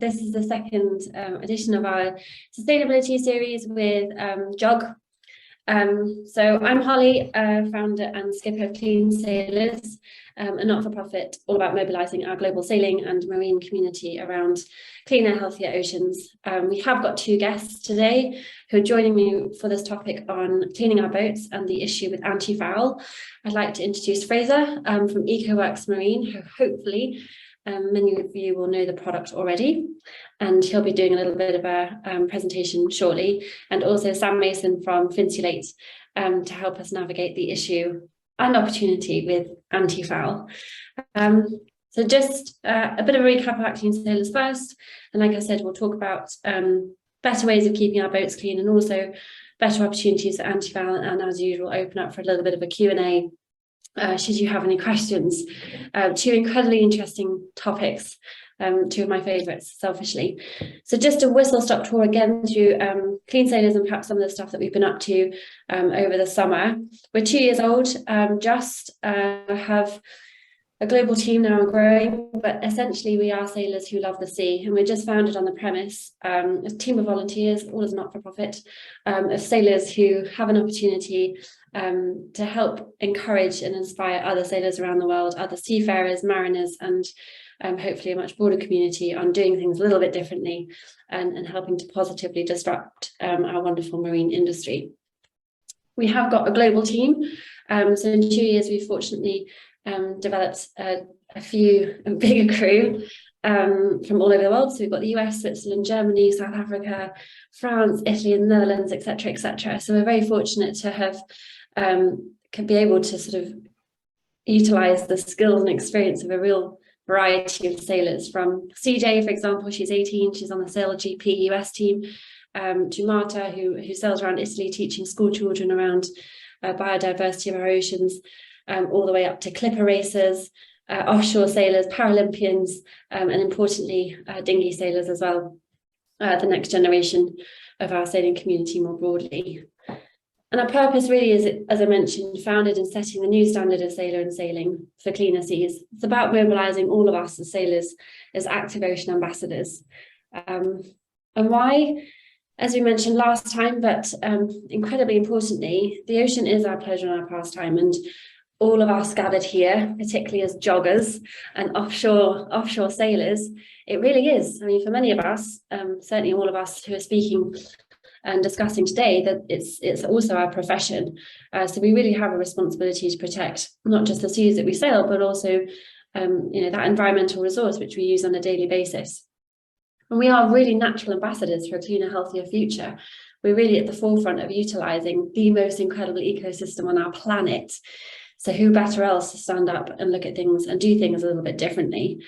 This is the second edition of our sustainability series with JOG. So I'm Holly, founder and skipper of Clean Sailors, a not-for-profit all about mobilising our global sailing and marine community around cleaner, healthier oceans. We have got two guests today who are joining me for this topic on cleaning our boats and the issue with anti-foul. I'd like to introduce Fraser from EcoWorks Marine, who hopefully many of you will know the product already, and he'll be doing a little bit of a presentation shortly, and also Sam Mason from Finsulate to help us navigate the issue and opportunity with anti-foul. So just a bit of a recap of Clean Sailors first, and like I said, we'll talk about better ways of keeping our boats clean and also better opportunities for anti-foul, and as usual open up for a little bit of a Q&A should you have any questions. Two incredibly interesting topics, two of my favourites, selfishly. So just a whistle-stop tour again through Clean Sailors and perhaps some of the stuff that we've been up to over the summer. We're 2 years old, have a global team now and growing, but essentially we are sailors who love the sea, and we're just founded on the premise, a team of volunteers, all as not-for-profit, of sailors who have an opportunity to help encourage and inspire other sailors around the world, other seafarers, mariners, and hopefully a much broader community on doing things a little bit differently and helping to positively disrupt our wonderful marine industry. We have got a global team, so in 2 years we've fortunately developed a few bigger crew from all over the world. So we've got the US, Switzerland, Germany, South Africa, France, Italy, and the Netherlands, etc., etc. So we're very fortunate to have can be able to sort of utilize the skills and experience of a real variety of sailors, from CJ, for example, she's 18, she's on the Sail GP US team, to Marta, who sails around Italy teaching school children around biodiversity of our oceans, all the way up to clipper racers, offshore sailors, Paralympians, and importantly, dinghy sailors as well, the next generation of our sailing community more broadly. And our purpose really is, as I mentioned, founded in setting the new standard of sailor and sailing for cleaner seas. It's about mobilising all of us as sailors as active ocean ambassadors. And why? As we mentioned last time, but incredibly importantly, the ocean is our pleasure and our pastime, and all of us gathered here, particularly as joggers and offshore sailors, it really is. I mean, for many of us, certainly all of us who are speaking and discussing today, that it's also our profession. So we really have a responsibility to protect not just the seas that we sail, but also that environmental resource which we use on a daily basis. And we are really natural ambassadors for a cleaner, healthier future. We're really at the forefront of utilising the most incredible ecosystem on our planet. So who better else to stand up and look at things and do things a little bit differently?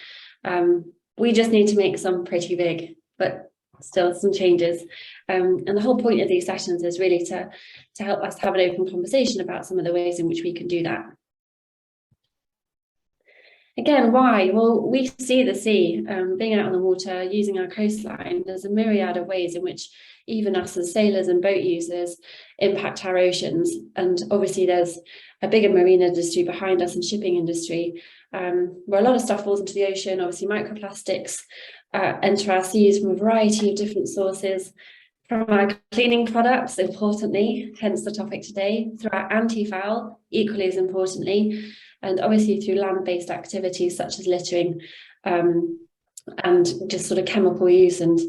We just need to make some pretty big, but still some changes. And the whole point of these sessions is really to help us have an open conversation about some of the ways in which we can do that. Again, why? Well, we see the sea, being out on the water, using our coastline. There's a myriad of ways in which even us as sailors and boat users impact our oceans. And obviously there's a bigger marine industry behind us and shipping industry, where a lot of stuff falls into the ocean. Obviously microplastics enter our seas from a variety of different sources, from our cleaning products, importantly, hence the topic today, through our anti-foul, equally as importantly, and obviously through land-based activities such as littering and just sort of chemical use, and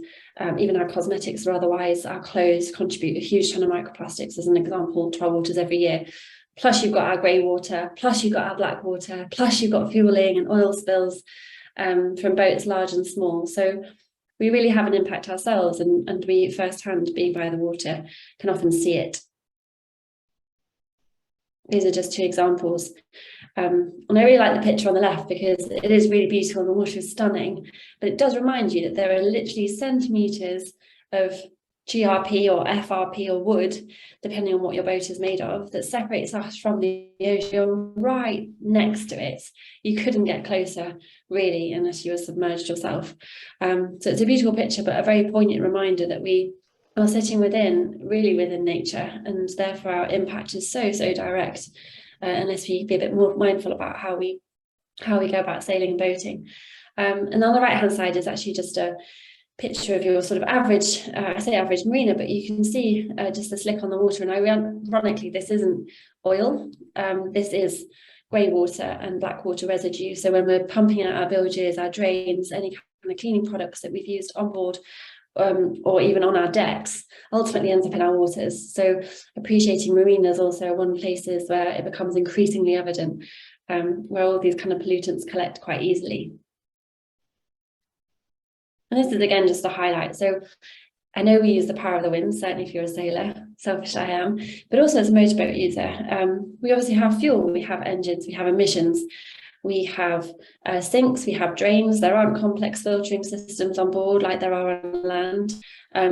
even our cosmetics or otherwise, our clothes contribute a huge ton of microplastics, as an example, to our waters every year. Plus you've got our grey water, plus you've got our black water, plus you've got fueling and oil spills from boats large and small. So we really have an impact ourselves, and we firsthand, being by the water, can often see it. These are just two examples. And I really like the picture on the left because it is really beautiful and the water is stunning, but it does remind you that there are literally centimetres of GRP or FRP or wood, depending on what your boat is made of, that separates us from the ocean. You're right next to it. You couldn't get closer, really, unless you were submerged yourself. So it's a beautiful picture, but a very poignant reminder that we are sitting really within nature, and therefore our impact is so direct, unless we be a bit more mindful about how we go about sailing and boating. And on the right hand side is actually just a picture of your sort of average, I say average marina, but you can see just the slick on the water. And ironically, this isn't oil. This is grey water and black water residue. So when we're pumping out our bilges, our drains, any kind of cleaning products that we've used on board, or even on our decks, ultimately ends up in our waters. So appreciating marinas also one places where it becomes increasingly evident, where all these kind of pollutants collect quite easily. And this is again just a highlight. So I know we use the power of the wind, certainly if you're a sailor, selfish I am, but also as a motorboat user. We obviously have fuel, we have engines, we have emissions, we have sinks, we have drains. There aren't complex filtering systems on board like there are on land.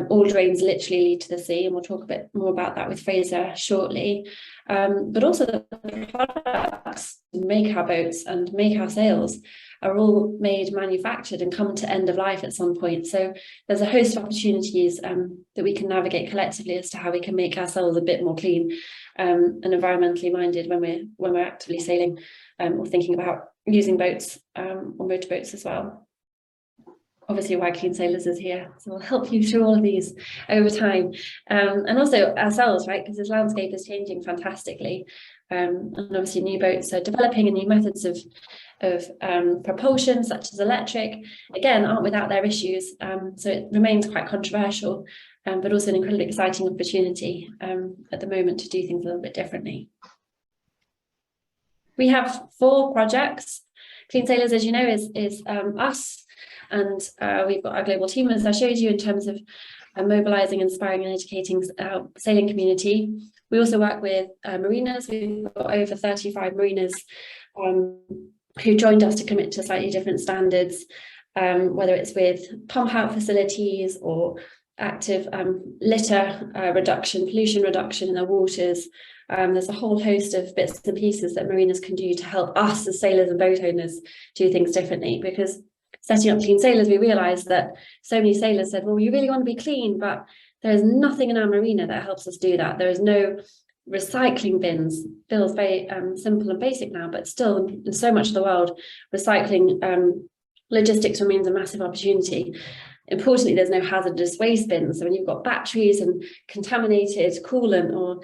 All drains literally lead to the sea, and we'll talk a bit more about that with Fraser shortly. But also the products that make our boats and make our sails are all made, manufactured, and come to end of life at some point. So there's a host of opportunities that we can navigate collectively as to how we can make ourselves a bit more clean and environmentally minded when we're actively sailing or thinking about using boats or motorboats as well. Obviously, Why Clean Sailors is here, so we'll help you through all of these over time. And also ourselves, right, because this landscape is changing fantastically. And obviously new boats are developing, and new methods of propulsion, such as electric, again, aren't without their issues. So it remains quite controversial, but also an incredibly exciting opportunity at the moment to do things a little bit differently. We have 4 projects. Clean Sailors, as you know, is us. And we've got our global team, as I showed you, in terms of mobilising, inspiring and educating our sailing community. We also work with marinas. We've got over 35 marinas who joined us to commit to slightly different standards, whether it's with pump out facilities or active litter reduction, pollution reduction in their waters. There's a whole host of bits and pieces that marinas can do to help us as sailors and boat owners do things differently, because setting up Clean Sailors, we realised that so many sailors said, well, we really want to be clean, but there is nothing in our marina that helps us do that. There is no recycling bins. Feels very simple and basic now, but still in so much of the world, recycling logistics remains a massive opportunity. Importantly, there's no hazardous waste bins. So when you've got batteries and contaminated coolant or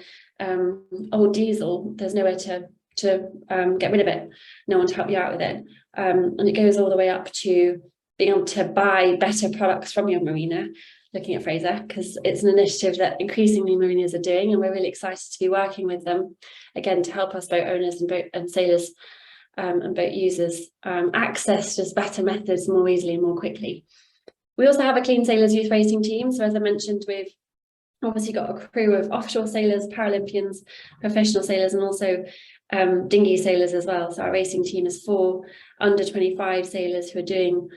old diesel, there's nowhere to get rid of it, no one to help you out with it. And it goes all the way up to being able to buy better products from your marina, looking at Fraser, because it's an initiative that increasingly marinas are doing, and we're really excited to be working with them, again, to help us boat owners and sailors and boat users access just better methods more easily and more quickly. We also have a Clean Sailors youth racing team. So as I mentioned, we've obviously got a crew of offshore sailors, Paralympians, professional sailors, and also dinghy sailors as well. So our racing team is 4 under 25 sailors who are doing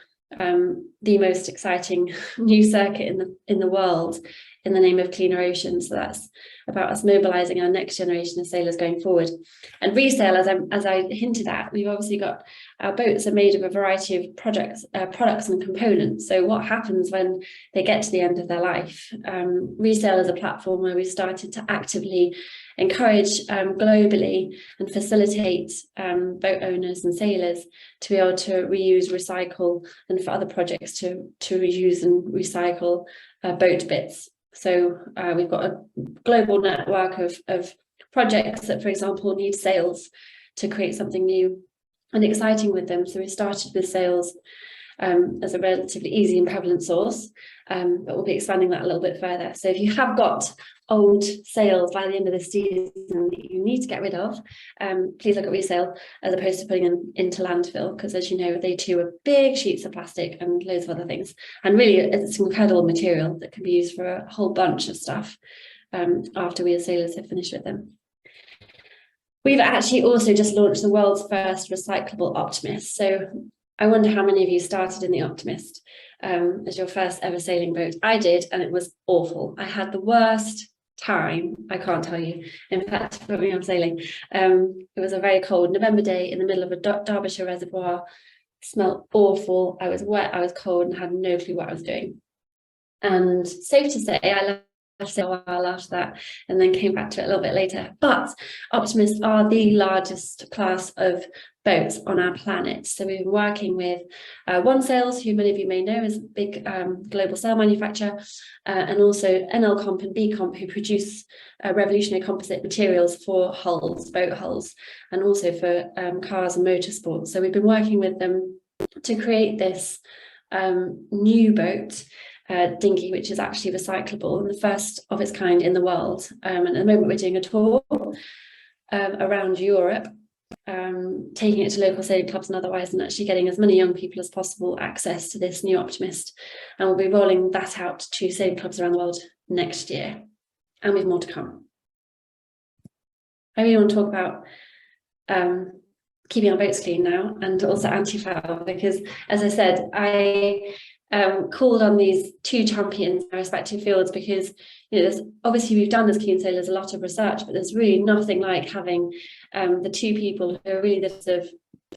the most exciting new circuit in the world in the name of cleaner oceans. So that's about us mobilising our next generation of sailors going forward. And resale, as I hinted at, we've obviously got our boats are made of a variety of products and components. So what happens when they get to the end of their life? Resale is a platform where we started to actively encourage globally and facilitate boat owners and sailors to be able to reuse, recycle, and for other projects to reuse and recycle boat bits. So we've got a global network of projects that, for example, need sails to create something new and exciting with them. So we started with sails as a relatively easy and prevalent source, but we'll be expanding that a little bit further. So if you have got old sails by the end of the season that you need to get rid of, please look at resale as opposed to putting them into landfill, because as you know, they too are big sheets of plastic and loads of other things. And really, it's an incredible material that can be used for a whole bunch of stuff after we as sailors have finished with them. We've actually also just launched the world's first recyclable Optimist. So I wonder how many of you started in the Optimist as your first ever sailing boat. I did, and it was awful. I had the worst time, I can't tell you. In fact, put me on sailing. It was a very cold November day in the middle of a Derbyshire reservoir. It smelled awful. I was wet, I was cold, and had no clue what I was doing. And safe to say, I left a while after that and then came back to it a little bit later. But Optimists are the largest class of boats on our planet. So we've been working with One Sails, who many of you may know is a big global sail manufacturer, and also NL Comp and B Comp, who produce revolutionary composite materials for hulls, boat hulls, and also for cars and motorsports. So we've been working with them to create this new boat, dinghy, which is actually recyclable and the first of its kind in the world. And at the moment we're doing a tour around Europe, taking it to local sailing clubs and otherwise, and actually getting as many young people as possible access to this new Optimist. And we'll be rolling that out to sailing clubs around the world next year, and with more to come. I really want to talk about keeping our boats clean now, and also Antifa, because as I said, I called on these two champions in their respective fields, because there's obviously, we've done as Keen Sailors a lot of research, but there's really nothing like having the two people who are really the sort of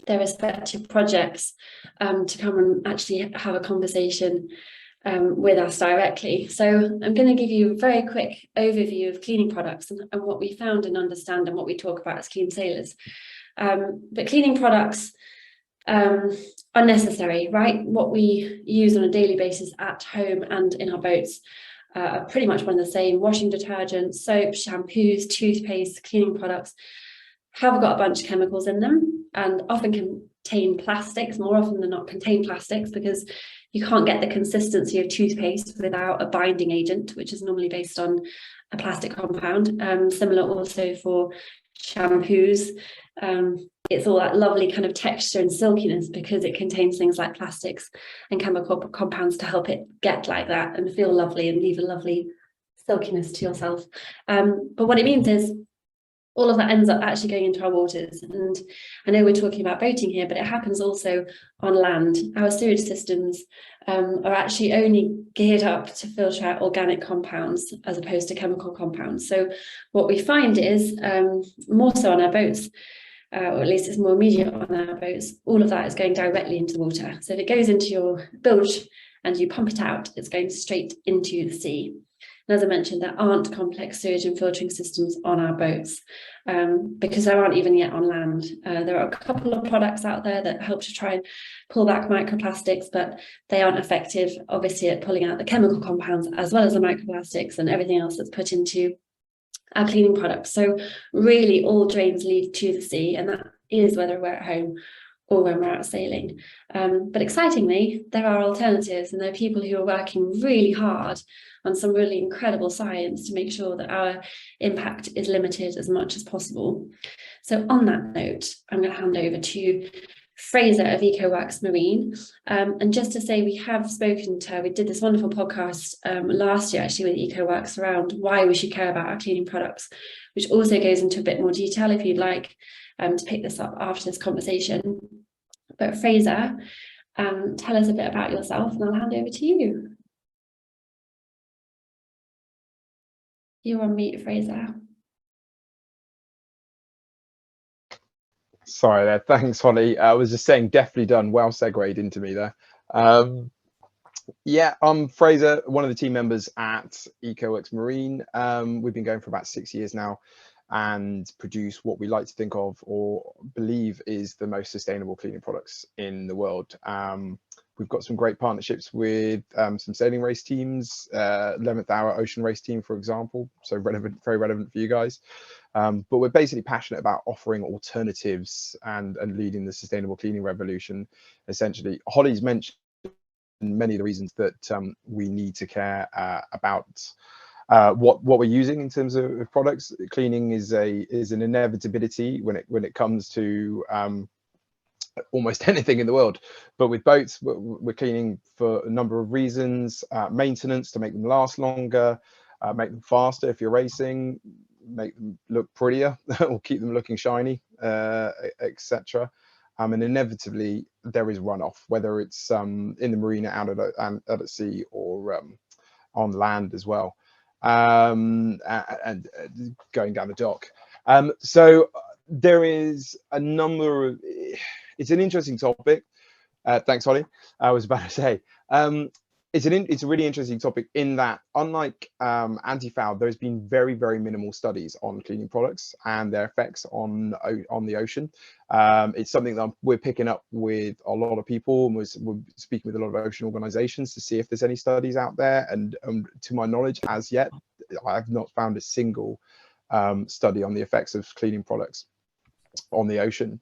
their respective projects to come and actually have a conversation with us directly. So I'm going to give you a very quick overview of cleaning products and what we found and understand and what we talk about as Keen Sailors. But cleaning products are necessary, right? What we use on a daily basis at home and in our boats are pretty much one and the same. Washing detergents, soap, shampoos, toothpaste, cleaning products have got a bunch of chemicals in them, and often contain plastics, more often than not contain plastics, because you can't get the consistency of toothpaste without a binding agent, which is normally based on a plastic compound. Similar also for shampoos. It's all that lovely kind of texture and silkiness because it contains things like plastics and chemical compounds to help it get like that and feel lovely and leave a lovely silkiness to yourself. But what it means is all of that ends up actually going into our waters. And I know we're talking about boating here, but it happens also on land. Our sewage systems are actually only geared up to filter out organic compounds as opposed to chemical compounds. So what we find is, more so on our boats, or at least it's more immediate on our boats, all of that is going directly into the water. So if it goes into your bilge and you pump it out, it's going straight into the sea. And as I mentioned, there aren't complex sewage and filtering systems on our boats because there aren't even yet on land. There are a couple of products out there that help to try and pull back microplastics, but they aren't effective, obviously, at pulling out the chemical compounds as well as the microplastics and everything else that's put into our cleaning products. So really all drains lead to the sea, and that is whether we're at home or when we're out sailing. But excitingly, there are alternatives, and there are people who are working really hard on some really incredible science to make sure that our impact is limited as much as possible. So on that note, I'm going to hand over to Fraser of EcoWorks Marine. And just to say, we have spoken to her, we did this wonderful podcast last year actually with EcoWorks around why we should care about our cleaning products, which also goes into a bit more detail if you'd like to pick this up after this conversation. But Fraser, tell us a bit about yourself and I'll hand over to you. You're on mute, Fraser. Sorry there, thanks Holly. I was just saying, definitely done, well segued into me there. Yeah, I'm Fraser, one of the team members at EcoWorks Marine. We've been going for about 6 years now and produce what we like to think of or believe is the most sustainable cleaning products in the world. We've got some great partnerships with some sailing race teams, 11th Hour Ocean Race Team, for example, so relevant, very relevant for you guys. But we're basically passionate about offering alternatives and leading the sustainable cleaning revolution. Essentially, Holly's mentioned many of the reasons that we need to care about what we're using in terms of products. Cleaning is an inevitability when it comes to almost anything in the world. But with boats, we're cleaning for a number of reasons: maintenance, to make them last longer, make them faster if you're racing, make them look prettier or keep them looking shiny, etc. And inevitably there is runoff, whether it's in the marina, out at sea, or on land as well, and going down the dock. So there is a number of, it's an interesting topic. Thanks, Holly. I was about to say, it's a really interesting topic in that, unlike Antifa, there's been very, very minimal studies on cleaning products and their effects on the ocean. It's something that we're picking up with a lot of people, and we're speaking with a lot of ocean organizations to see if there's any studies out there. And to my knowledge, as yet, I've not found a single study on the effects of cleaning products on the ocean.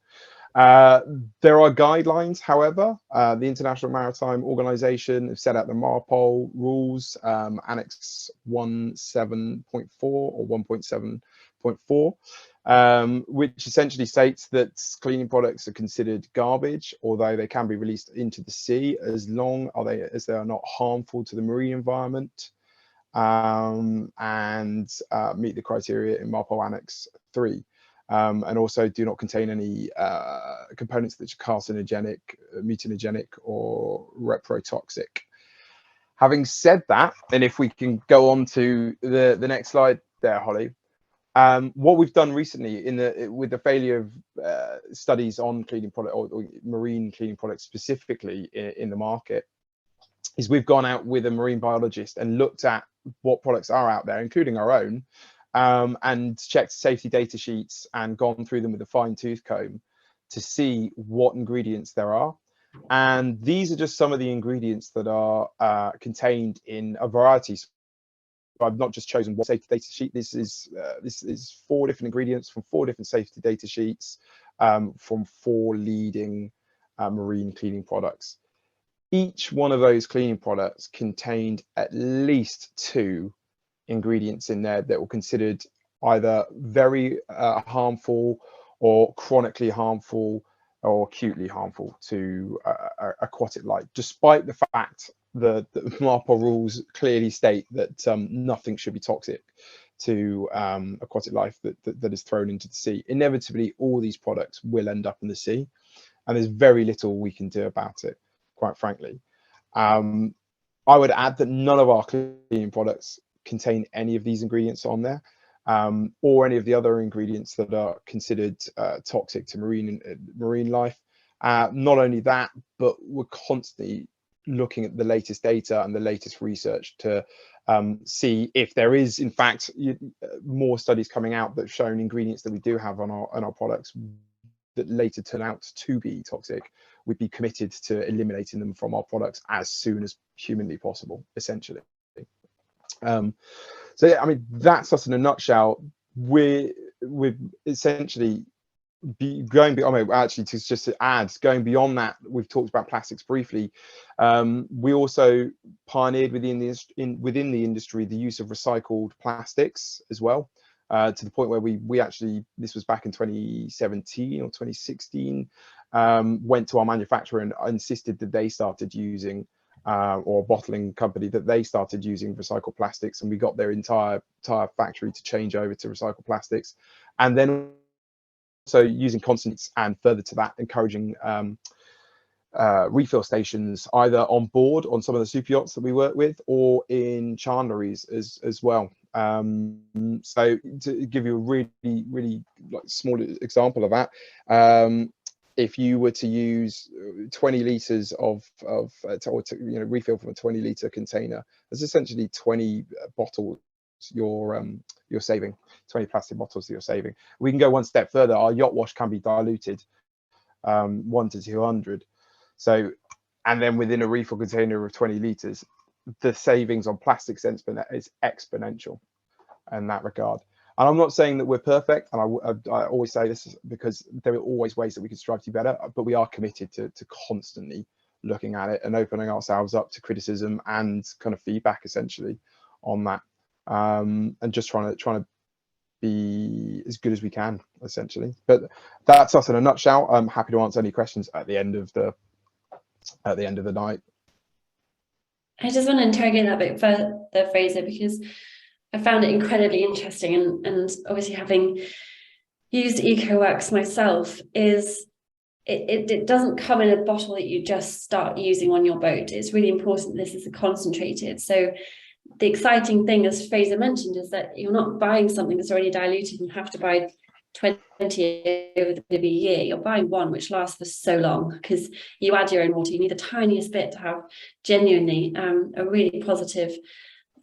There are guidelines, however. The International Maritime Organization have set out the MARPOL rules, Annex 17.4 or 1.7.4, which essentially states that cleaning products are considered garbage, although they can be released into the sea as long as they are not harmful to the marine environment, and meet the criteria in MARPOL Annex 3. And also do not contain any components that are carcinogenic, mutagenic, or reprotoxic. Having said that, and if we can go on to the next slide there, Holly, what we've done recently with the failure of studies on cleaning product or marine cleaning products specifically in the market, is we've gone out with a marine biologist and looked at what products are out there, including our own, and checked safety data sheets and gone through them with a fine-tooth comb to see what ingredients there are. And these are just some of the ingredients that are contained in a variety. So I've not just chosen one safety data sheet. This is 4 different ingredients from 4 different safety data sheets from 4 leading marine cleaning products. Each one of those cleaning products contained at least 2 ingredients in there that were considered either very harmful or chronically harmful or acutely harmful to aquatic life, despite the fact that the MARPOL rules clearly state that nothing should be toxic to aquatic life that is thrown into the sea. Inevitably, all these products will end up in the sea, and there's very little we can do about it, quite frankly. I would add that none of our cleaning products contain any of these ingredients on there, or any of the other ingredients that are considered toxic to marine life. Not only that, but we're constantly looking at the latest data and the latest research to see if there is, in fact, more studies coming out that have shown ingredients that we do have on our products that later turn out to be toxic. We'd be committed to eliminating them from our products as soon as humanly possible, essentially. So yeah, I mean, that's us in a nutshell. We're essentially going beyond, actually, to add, going beyond that, we've talked about plastics briefly. We also pioneered within the industry the use of recycled plastics as well, to the point where we actually, this was back in 2017 or 2016, went to our manufacturer and insisted that they started using, or a bottling company, that they started using recycled plastics, and we got their entire factory to change over to recycled plastics. And then so using constants, and further to that, encouraging refill stations either on board on some of the super yachts that we work with, or in chandleries as well. So to give you a really like small example of that, if you were to use 20 liters of refill from a 20-liter container, there's essentially 20 bottles you're saving, 20 plastic bottles that you're saving. We can go one step further. Our yacht wash can be diluted 1 to 200. So, and then within a refill container of 20 liters, the savings on plastics is exponential in that regard. And I'm not saying that we're perfect, and I always say this because there are always ways that we can strive to be better, but we are committed to constantly looking at it and opening ourselves up to criticism and kind of feedback, essentially, on that, and just trying to be as good as we can, essentially. But that's us in a nutshell. I'm happy to answer any questions at the end of the night. I just want to interrogate that bit further, Fraser, because I found it incredibly interesting, and obviously having used EcoWorks myself, is it doesn't come in a bottle that you just start using on your boat. It's really important this is concentrated. So the exciting thing, as Fraser mentioned, is that you're not buying something that's already diluted and have to buy 20 over the year, you're buying one which lasts for so long, because you add your own water. You need the tiniest bit to have genuinely a really positive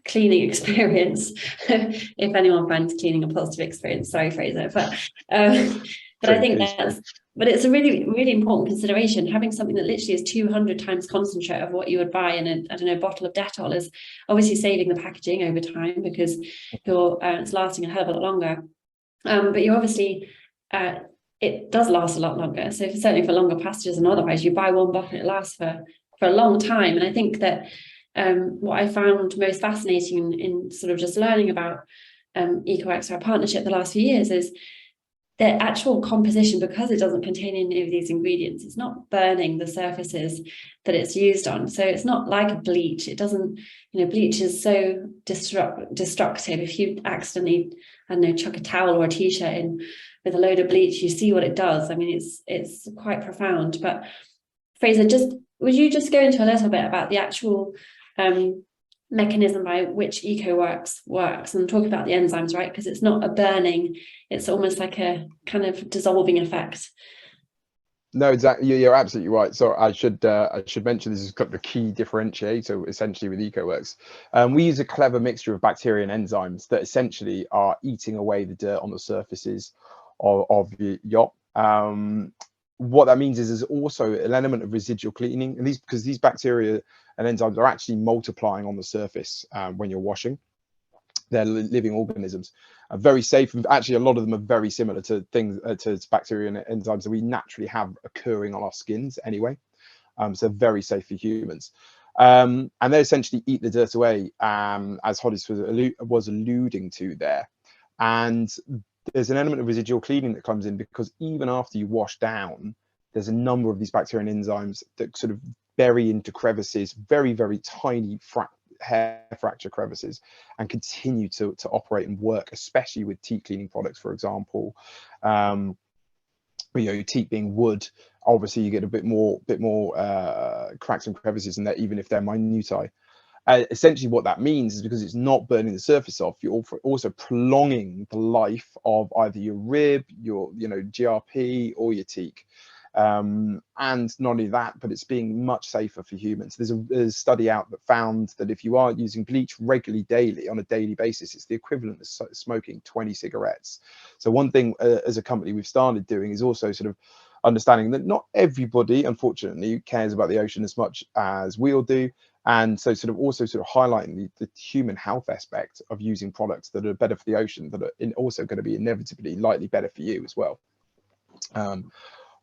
cleaning experience. If anyone finds cleaning a positive experience, sorry Fraser, but I think that's, but it's a really important consideration. Having something that literally is 200 times concentrate of what you would buy in a, I don't know, bottle of Dettol is obviously saving the packaging over time, because you're it's lasting a hell of a lot longer. But you obviously it does last a lot longer. So certainly for longer passages and otherwise, you buy one bottle, it lasts for a long time. And I think that what I found most fascinating in sort of just learning about EcoX, our partnership, the last few years, is the actual composition, because it doesn't contain any of these ingredients. It's not burning the surfaces that it's used on. So it's not like a bleach. It doesn't, bleach is so destructive. If you accidentally, I don't know, chuck a towel or a t-shirt in with a load of bleach, you see what it does. I mean, it's quite profound. But Fraser, would you just go into a little bit about the actual mechanism by which EcoWorks works, and talk about the enzymes, right? Because it's not a burning, it's almost like a kind of dissolving effect. No, exactly. You're absolutely right. So I should mention this is the key differentiator essentially with EcoWorks. We use a clever mixture of bacteria and enzymes that essentially are eating away the dirt on the surfaces of the yacht. What that means is there's also an element of residual cleaning, and because these bacteria and enzymes are actually multiplying on the surface when you're washing. They're living organisms, very safe. Actually, a lot of them are very similar to things to bacteria and enzymes that we naturally have occurring on our skins anyway. So very safe for humans. And they essentially eat the dirt away, as Hollis was alluding to there. And there's an element of residual cleaning that comes in, because even after you wash down, there's a number of these bacteria and enzymes that sort of bury into crevices, very, very tiny hair fracture crevices, and continue to operate and work, especially with teat cleaning products, for example. Teat being wood, obviously you get a bit more cracks and crevices in there, even if they're minutiae. Essentially what that means is, because it's not burning the surface off, you're also prolonging the life of either your rib, your GRP, or your teak. And not only that, but it's being much safer for humans. There's a study out that found that if you are using bleach regularly, daily, on a daily basis, it's the equivalent of smoking 20 cigarettes. So one thing as a company we've started doing is also sort of understanding that not everybody, unfortunately, cares about the ocean as much as we all do. And so also highlighting the human health aspect of using products that are better for the ocean, that are also going to be inevitably likely better for you as well.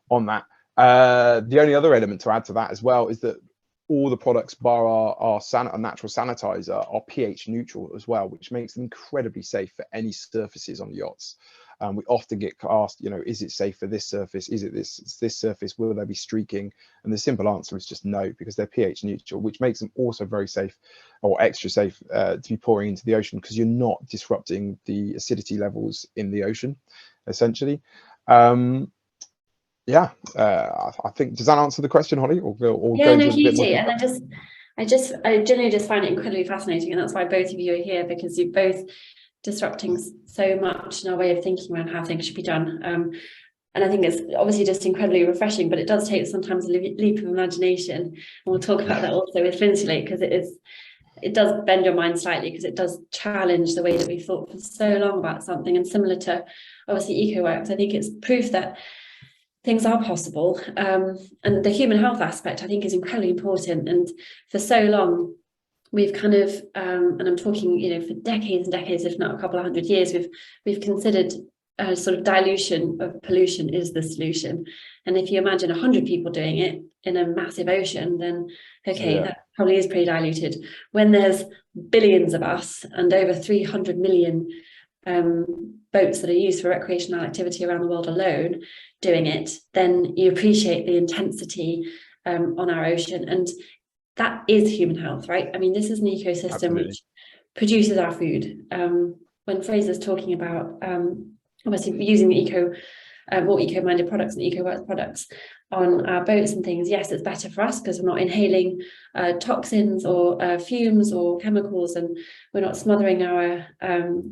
On that, the only other element to add to that as well is that all the products, bar our natural sanitizer, are pH neutral as well, which makes them incredibly safe for any surfaces on yachts. We often get asked, is it safe for this surface? Is it this surface? Will there be streaking? And the simple answer is just no, because they're pH neutral, which makes them also very safe, or extra safe, to be pouring into the ocean, because you're not disrupting the acidity levels in the ocean, essentially. I think, does that answer the question, Holly? Or yeah, no, hugely. And I genuinely just find it incredibly fascinating, and that's why both of you are here, because you're both disrupting so much in our way of thinking around how things should be done. And I think it's obviously just incredibly refreshing, but it does take sometimes a leap of imagination. And we'll talk about that also with Flinsulate, because it does bend your mind slightly, because it does challenge the way that we've thought for so long about something. And similar to obviously EcoWorks, I think it's proof that things are possible. And the human health aspect, I think, is incredibly important. And for so long, we've kind of, and I'm talking, for decades and decades, if not a couple of 100 years, we've considered sort of dilution of pollution is the solution. And if you imagine 100 people doing it in a massive ocean, then okay, that probably is pretty diluted. When there's billions of us and over 300 million boats that are used for recreational activity around the world alone doing it, then you appreciate the intensity on our ocean. And that is human health, right? I mean, this is an ecosystem Absolutely. Which produces our food. When Fraser's talking about obviously using the more eco-minded products and EcoWorks products on our boats and things, yes, it's better for us because we're not inhaling toxins or fumes or chemicals, and we're not smothering our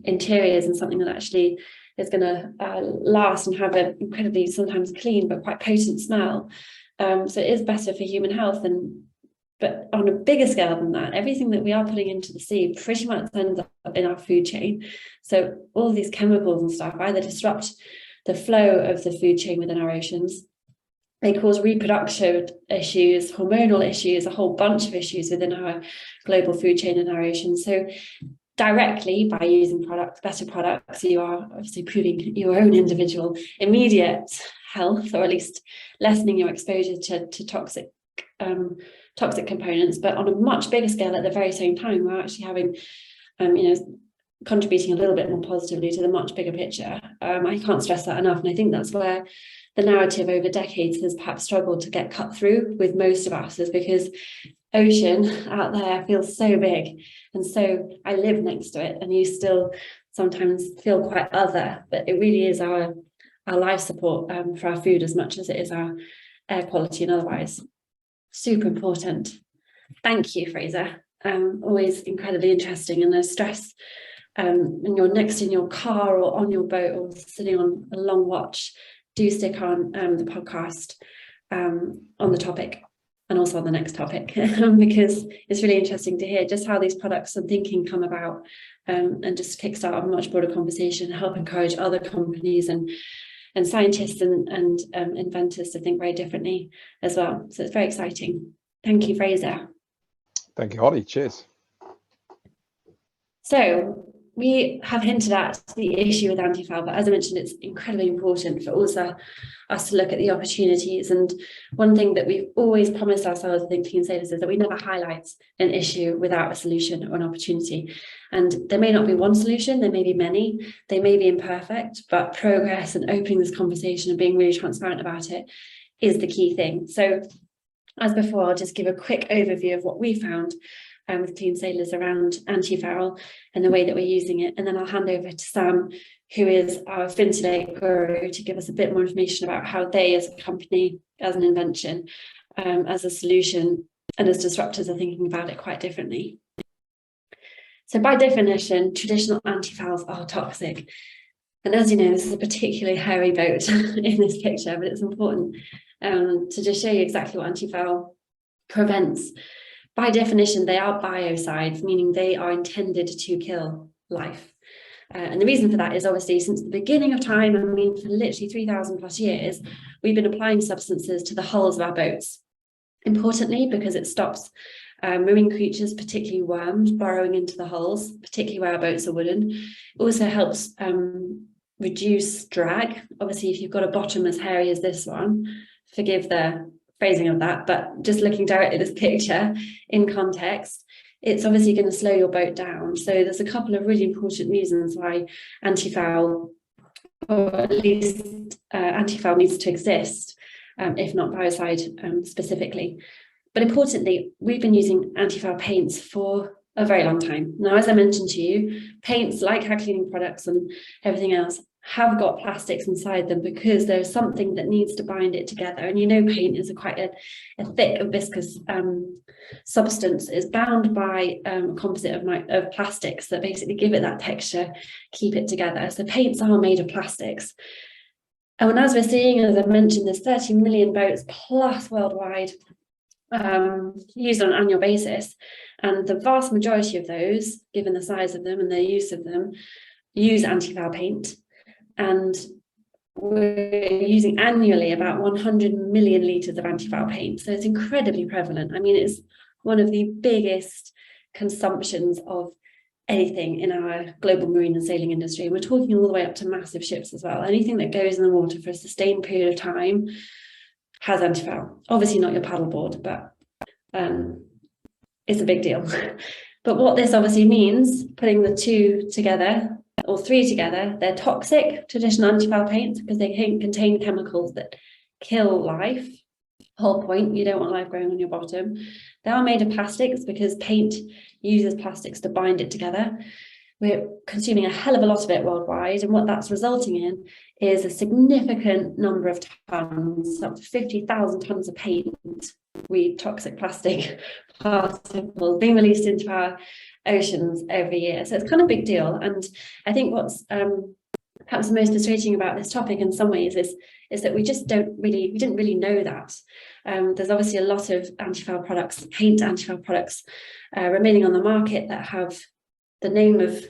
interiors in something that actually is going to last and have an incredibly sometimes clean but quite potent smell. So it is better for human health. But on a bigger scale than that, everything that we are putting into the sea pretty much ends up in our food chain. So all these chemicals and stuff either disrupt the flow of the food chain within our oceans. They cause reproduction issues, hormonal issues, a whole bunch of issues within our global food chain and our oceans. So directly, by using better products, you are obviously improving your own individual immediate health, or at least lessening your exposure to toxic components. But on a much bigger scale, at the very same time, we're actually having, contributing a little bit more positively to the much bigger picture. I can't stress that enough, and I think that's where the narrative over decades has perhaps struggled to get cut through with most of us, is because ocean out there feels so big, and so I live next to it, and you still sometimes feel quite other, but it really is our life support for our food as much as it is our air quality and otherwise. Super important. Thank you, Fraser. Always incredibly interesting, and the stress when you're next in your car or on your boat or sitting on a long watch, do stick on the podcast on the topic and also on the next topic, because it's really interesting to hear just how these products and thinking come about, and just kickstart a much broader conversation, help encourage other companies and scientists and inventors to think very differently as well. So it's very exciting. Thank you, Fraser. Thank you, Holly. Cheers. So we have hinted at the issue with Antifa, but as I mentioned, it's incredibly important for also us to look at the opportunities. And one thing that we've always promised ourselves, I think, Clean Sailors, is that we never highlight an issue without a solution or an opportunity. And there may not be one solution, there may be many, they may be imperfect, but progress and opening this conversation and being really transparent about it is the key thing. So as before, I'll just give a quick overview of what we found with Clean Sailors around antiviral and the way that we're using it. And then I'll hand over to Sam, who is our fin today guru, to give us a bit more information about how they as a company, as an invention, as a solution, and as disruptors are thinking about it quite differently. So by definition, traditional antifouls are toxic. And as you know, this is a particularly hairy boat in this picture, but it's important to just show you exactly what antifoul prevents. By definition, they are biocides, meaning they are intended to kill life. And the reason for that is obviously since the beginning of time, I mean, for literally 3,000 plus years, we've been applying substances to the hulls of our boats. Importantly, because it stops marine creatures, particularly worms, burrowing into the hulls, particularly where our boats are wooden. It also helps reduce drag. Obviously, if you've got a bottom as hairy as this one, forgive the phrasing of that, but just looking directly at this picture in context, it's obviously going to slow your boat down. So there's a couple of really important reasons why antifoul, or at least antifoul, needs to exist, if not biocide specifically. But importantly, we've been using antifoul paints for a very long time. Now, as I mentioned to you, paints, like our cleaning products and everything else, have got plastics inside them because there's something that needs to bind it together. And you know, paint is quite a thick and viscous substance. It's bound by a composite of plastics that basically give it that texture, keep it together. So paints are made of plastics. And as we're seeing, as I mentioned, there's 30 million boats plus worldwide used on an annual basis. And the vast majority of those, given the size of them and the use of them, use antifoul paint. And we're using annually about 100 million litres of antifoul paint. So it's incredibly prevalent. I mean, it's one of the biggest consumptions of anything in our global marine and sailing industry. We're talking all the way up to massive ships as well. Anything that goes in the water for a sustained period of time has antifoul. Obviously not your paddleboard, but it's a big deal. But what this obviously means, putting the two together, or three together, they're toxic, traditional antifoul paints, because they contain chemicals that kill life. Whole point, you don't want life growing on your bottom. They are made of plastics because paint uses plastics to bind it together. We're consuming a hell of a lot of it worldwide, and what that's resulting in is a significant number of tons, up to 50,000 tons of paint, toxic plastic particles being released into our oceans every year. So it's kind of a big deal. And I think what's perhaps the most frustrating about this topic in some ways is that we didn't really know that. There's obviously a lot of anti-foul products, paint anti-foul products remaining on the market that have the name of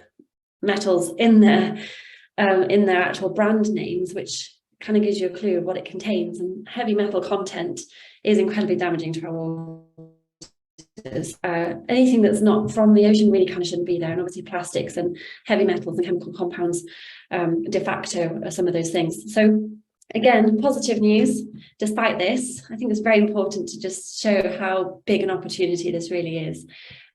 metals in their actual brand names, which kind of gives you a clue of what it contains. And heavy metal content is incredibly damaging to our waters. Anything that's not from the ocean really kind of shouldn't be there. And obviously plastics and heavy metals and chemical compounds de facto are some of those things. So again, positive news. Despite this, I think it's very important to just show how big an opportunity this really is.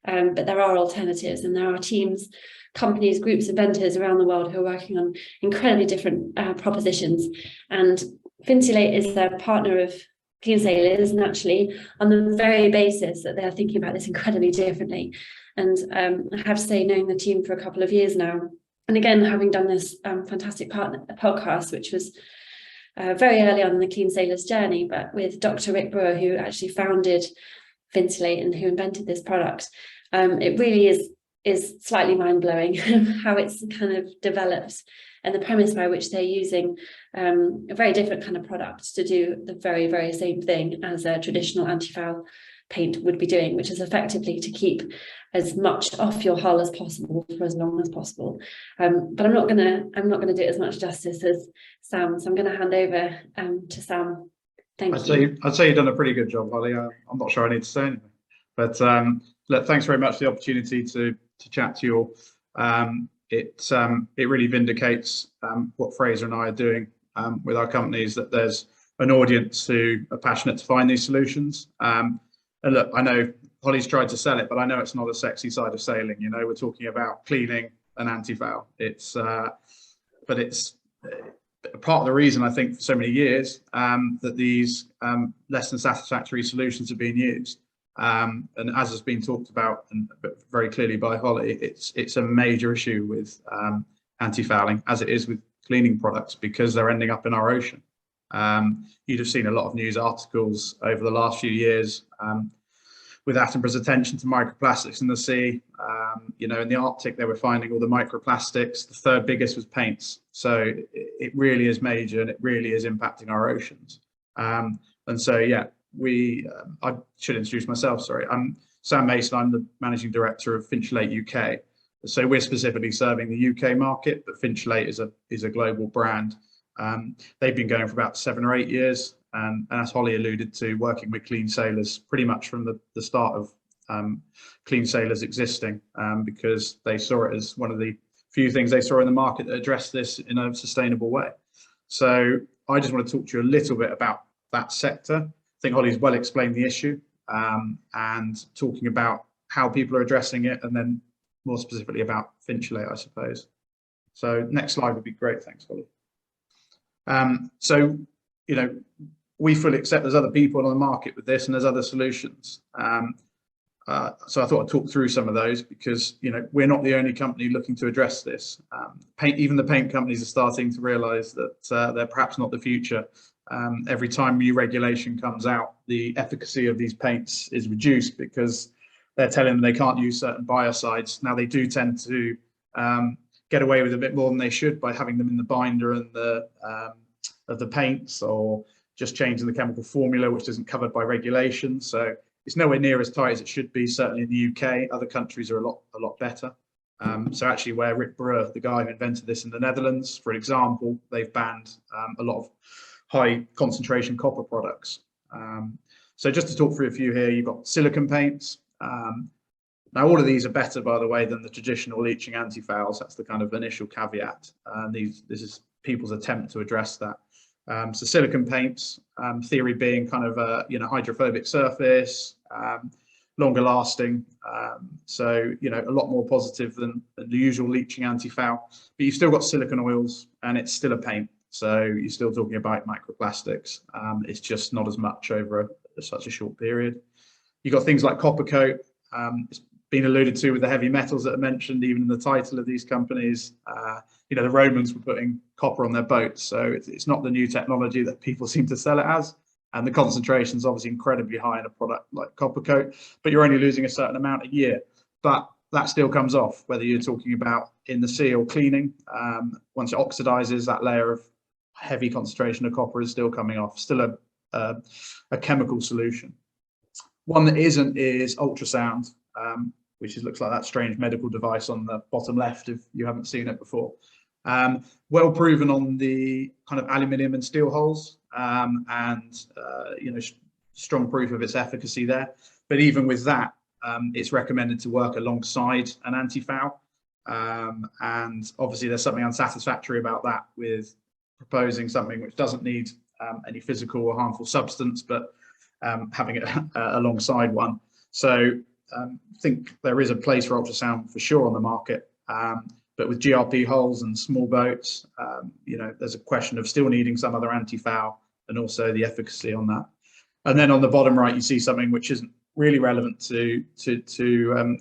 But there are alternatives, and there are teams, companies, groups of vendors around the world who are working on incredibly different propositions. And Finsulate is a partner of Clean Sailors, naturally, on the very basis that they're thinking about this incredibly differently. And I have to say, knowing the team for a couple of years now, and again, having done this fantastic podcast, which was very early on in the Clean Sailors journey, but with Dr. Rick Brewer, who actually founded Finsulate and who invented this product, it really is slightly mind-blowing how it's kind of developed, and the premise by which they're using a very different kind of product to do the very, very same thing as a traditional anti-foul paint would be doing, which is effectively to keep as much off your hull as possible for as long as possible. But I'm not gonna do it as much justice as Sam, so I'm gonna hand over to Sam. Thank you. I'd say you've done a pretty good job, Holly. I'm not sure I need to say anything, but look, thanks very much for the opportunity to chat to you all. It really vindicates what Fraser and I are doing with our companies, that there's an audience who are passionate to find these solutions. And look, I know Holly's tried to sell it, but I know it's not a sexy side of sailing. You know, we're talking about cleaning and anti-foul. But it's part of the reason, I think, for so many years that these less than satisfactory solutions are being used. And as has been talked about and very clearly by Holly, it's a major issue with anti-fouling, as it is with cleaning products, because they're ending up in our ocean. You'd have seen a lot of news articles over the last few years with Attenborough's attention to microplastics in the sea. You know, in the Arctic, they were finding all the microplastics. The third biggest was paints. So it really is major, and it really is impacting our oceans. And so, yeah, I should introduce myself, sorry. I'm Sam Mason, I'm the Managing Director of Finsulate UK. So we're specifically serving the UK market, but Finsulate is a global brand. They've been going for about 7 or 8 years, and as Holly alluded to, working with Clean Sailors pretty much from the start of Clean Sailors existing, because they saw it as one of the few things they saw in the market that addressed this in a sustainable way. So I just want to talk to you a little bit about that sector. I think Holly's well explained the issue, and talking about how people are addressing it, and then more specifically about Finsulate, I suppose. So next slide would be great. Thanks, Holly. So, you know, we fully accept there's other people on the market with this, and there's other solutions. So I thought I'd talk through some of those, because, you know, we're not the only company looking to address this. Even the paint companies are starting to realise that they're perhaps not the future. Every time new regulation comes out, the efficacy of these paints is reduced because they're telling them they can't use certain biocides. Now, they do tend to get away with a bit more than they should by having them in the binder and of the paints, or just changing the chemical formula, which isn't covered by regulation. So it's nowhere near as tight as it should be, certainly in the UK. Other countries are a lot better. So actually, where Rick Brewer, the guy who invented this in the Netherlands, for example, they've banned a lot of high concentration copper products. So just to talk through a few here, you've got silicone paints. Now, all of these are better, by the way, than the traditional leaching anti-fouls. That's the kind of initial caveat. This is people's attempt to address that. So silicone paints, theory being kind of a hydrophobic surface, longer lasting. So, you know, a lot more positive than the usual leaching anti-foul. But you've still got silicone oils, and it's still a paint. So you're still talking about microplastics. It's just not as much over such a short period. You've got things like copper coat. It's been alluded to with the heavy metals that are mentioned, even in the title of these companies. You know, the Romans were putting copper on their boats. So it's not the new technology that people seem to sell it as. And the concentration is obviously incredibly high in a product like copper coat, but you're only losing a certain amount a year. But that still comes off, whether you're talking about in the sea or cleaning. Once it oxidizes, that layer of heavy concentration of copper is still coming off, still a chemical solution. One that isn't is ultrasound, which looks like that strange medical device on the bottom left if you haven't seen it before. Well proven on the kind of aluminium and steel holes, and strong proof of its efficacy there. But even with that, it's recommended to work alongside an anti-foul. And obviously there's something unsatisfactory about that, with proposing something which doesn't need any physical or harmful substance, but having it alongside one. So I think there is a place for ultrasound for sure on the market. But with GRP holes and small boats, there's a question of still needing some other anti-foul and also the efficacy on that. And then on the bottom right, you see something which isn't really relevant to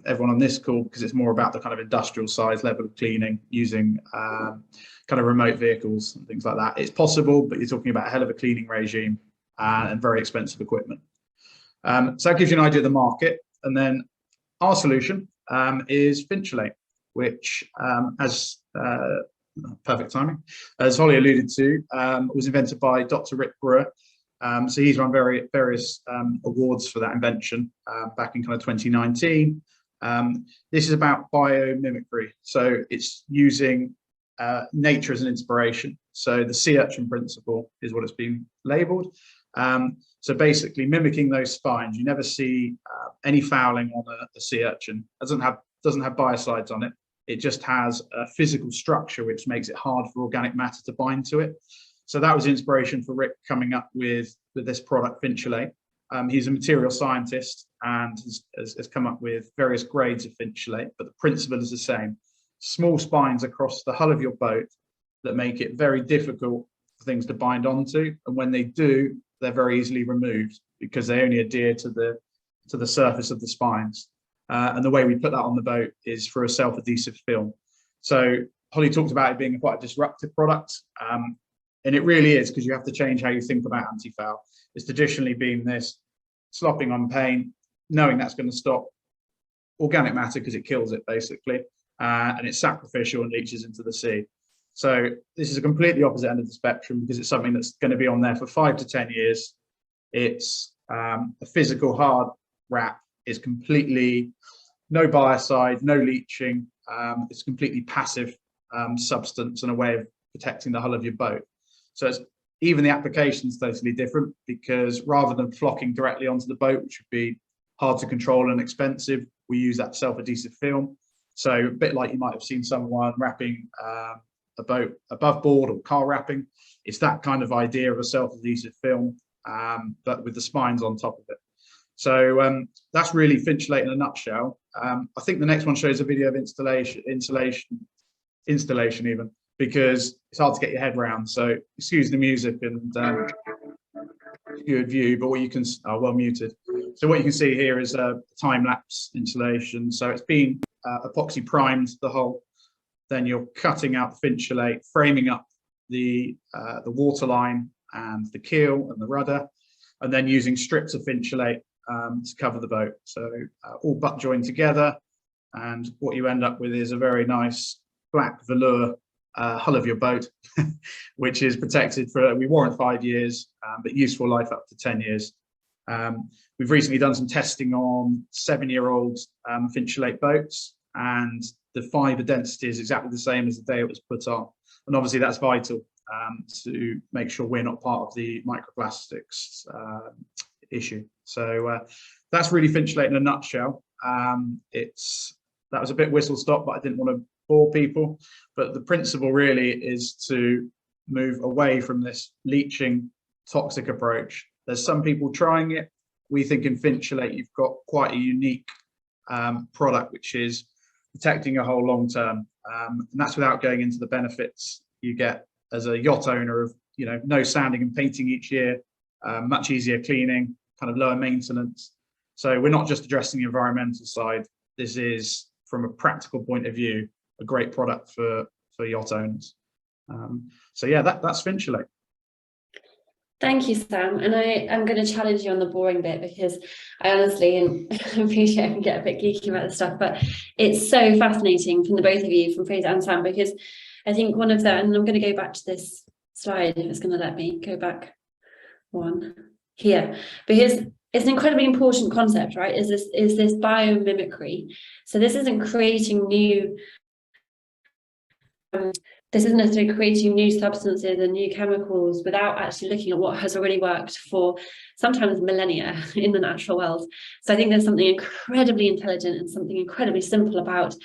everyone on this call, because it's more about the kind of industrial size level of cleaning using kind of remote vehicles and things like that. It's possible, but you're talking about a hell of a cleaning regime and very expensive equipment. So that gives you an idea of the market. And then our solution is Finchlate, which, as perfect timing, as Holly alluded to, was invented by Dr. Rick Brewer. So he's won various awards for that invention back in kind of 2019. This is about biomimicry. So it's using nature as an inspiration. So the sea urchin principle is what it's been labeled. So basically mimicking those spines. You never see any fouling on a sea urchin. It doesn't have biocides on it. It just has a physical structure which makes it hard for organic matter to bind to it. So that was inspiration for Rick coming up with this product, Finchlate. He's a material scientist and has come up with various grades of Finchlate, but the principle is the same. Small spines across the hull of your boat that make it very difficult for things to bind onto. And when they do, they're very easily removed because they only adhere to the surface of the spines. And the way we put that on the boat is through a self-adhesive film. So Holly talked about it being quite a disruptive product. And it really is, because you have to change how you think about anti-foul. It's traditionally been this slopping on paint, knowing that's going to stop organic matter because it kills it basically, and it's sacrificial and leaches into the sea. So this is a completely opposite end of the spectrum, because it's something that's going to be on there for 5 to 10 years. It's a physical hard wrap. It's completely no biocide, no leaching. It's completely passive substance and a way of protecting the hull of your boat. So even the application is totally different, because rather than flocking directly onto the boat, which would be hard to control and expensive, we use that self-adhesive film. So a bit like you might have seen someone wrapping a boat above board or car wrapping. It's that kind of idea of a self-adhesive film, but with the spines on top of it. So that's really Finchlate in a nutshell. I think the next one shows a video of installation even, because it's hard to get your head around. So excuse the music and good view, but what you can, well muted. So what you can see here is a time-lapse installation. So it's been epoxy primed the hull. Then you're cutting out the Finchlate, framing up the waterline and the keel and the rudder, and then using strips of Finchlate to cover the boat. So all butt joined together, and what you end up with is a very nice black velour hull of your boat, which is protected for, we warrant 5 years, but useful life up to 10 years. We've recently done some testing on 7-year-old Finchlate boats, and the fibre density is exactly the same as the day it was put on. And obviously that's vital to make sure we're not part of the microplastics issue. So that's really Finchlate in a nutshell. That was a bit whistle stop, but I didn't want to bore people. But the principle really is to move away from this leaching toxic approach. There's some people trying it. We think in Finchlate you've got quite a unique product, which is protecting your hull long term, and that's without going into the benefits you get as a yacht owner of, no sanding and painting each year, much easier cleaning, kind of lower maintenance. So we're not just addressing the environmental side. This is, from a practical point of view, a great product for yacht owners. So yeah, that's Finchlate. Thank you, Sam. And I am going to challenge you on the boring bit, because I honestly and appreciate I can get a bit geeky about this stuff, but it's so fascinating from the both of you, from Fraser and Sam, because I think one of the, and I'm going to go back to this slide if it's going to let me go back one here, because it's an incredibly important concept, right? Is this biomimicry. So this isn't creating new this isn't necessarily creating new substances and new chemicals without actually looking at what has already worked for sometimes millennia in the natural world. So I think there's something incredibly intelligent and something incredibly simple about,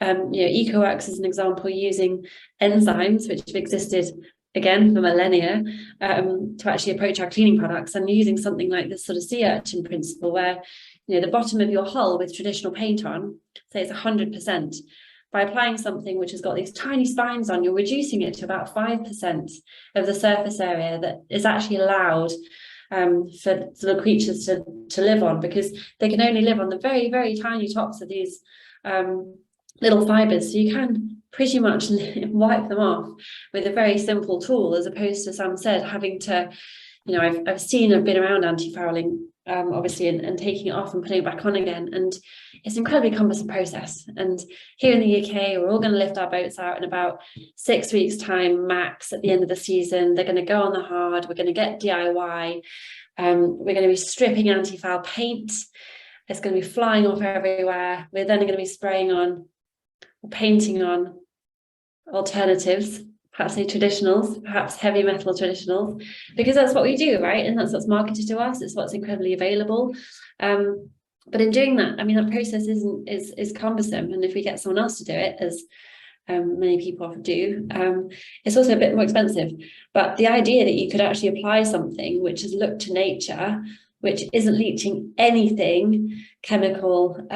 EcoWorks is an example, using enzymes which have existed again for millennia to actually approach our cleaning products, and using something like this sort of sea urchin principle, where the bottom of your hull with traditional paint on, say it's 100%. By applying something which has got these tiny spines on, you're reducing it to about 5% of the surface area that is actually allowed for the creatures to live on, because they can only live on the very, very tiny tops of these little fibers. So you can pretty much wipe them off with a very simple tool, as opposed to, Sam said, having to, I've been around anti-fouling, obviously, and taking it off and putting it back on again. And it's an incredibly cumbersome process. And here in the UK, we're all going to lift our boats out in about 6 weeks' time max at the end of the season. They're going to go on the hard. We're going to get DIY. We're going to be stripping anti-foul paint. It's going to be flying off everywhere. We're then going to be spraying on or painting on alternatives, perhaps say traditionals, perhaps heavy metal traditionals, because that's what we do, right? And that's what's marketed to us. It's what's incredibly available. But in doing that, I mean, that process is cumbersome. And if we get someone else to do it, as many people often do, it's also a bit more expensive. But the idea that you could actually apply something which has looked to nature, which isn't leaching anything chemical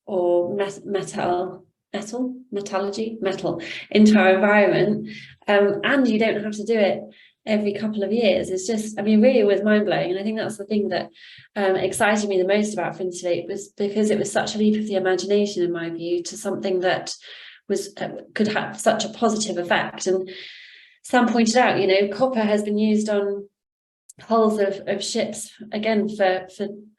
or metal into our environment, and you don't have to do it every couple of years, is just, I mean, really was mind-blowing. And I think that's the thing that excited me the most about Fintilate, was because it was such a leap of the imagination, in my view, to something that was could have such a positive effect. And Sam pointed out, copper has been used on hulls of ships again for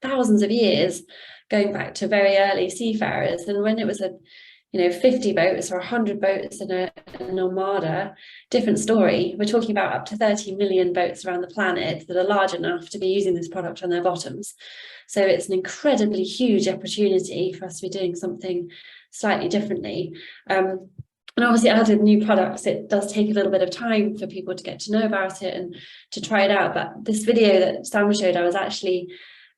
thousands of years, going back to very early seafarers. And when it was 50 boats or 100 boats in an armada, different story. We're talking about up to 30 million boats around the planet that are large enough to be using this product on their bottoms. So it's an incredibly huge opportunity for us to be doing something slightly differently. And obviously, as with new products, it does take a little bit of time for people to get to know about it and to try it out. But this video that Sam showed, I was actually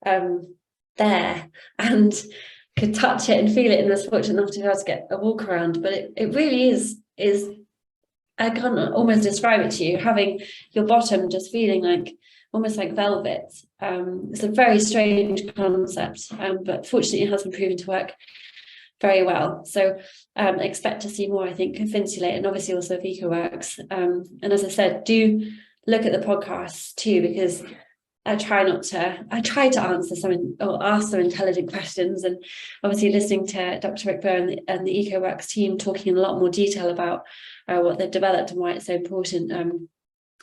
there and could touch it and feel it, and was fortunate enough to be able to get a walk around. But it really is I can't almost describe it to you, having your bottom just feeling like almost like velvet. It's a very strange concept, but fortunately it has been proven to work very well. So expect to see more, I think, of Fintilate, and obviously also of EcoWorks. And as I said, do look at the podcasts too, because I try to answer some or ask some intelligent questions, and obviously listening to Dr. Rick Burr and the EcoWorks team talking in a lot more detail about what they've developed and why it's so important,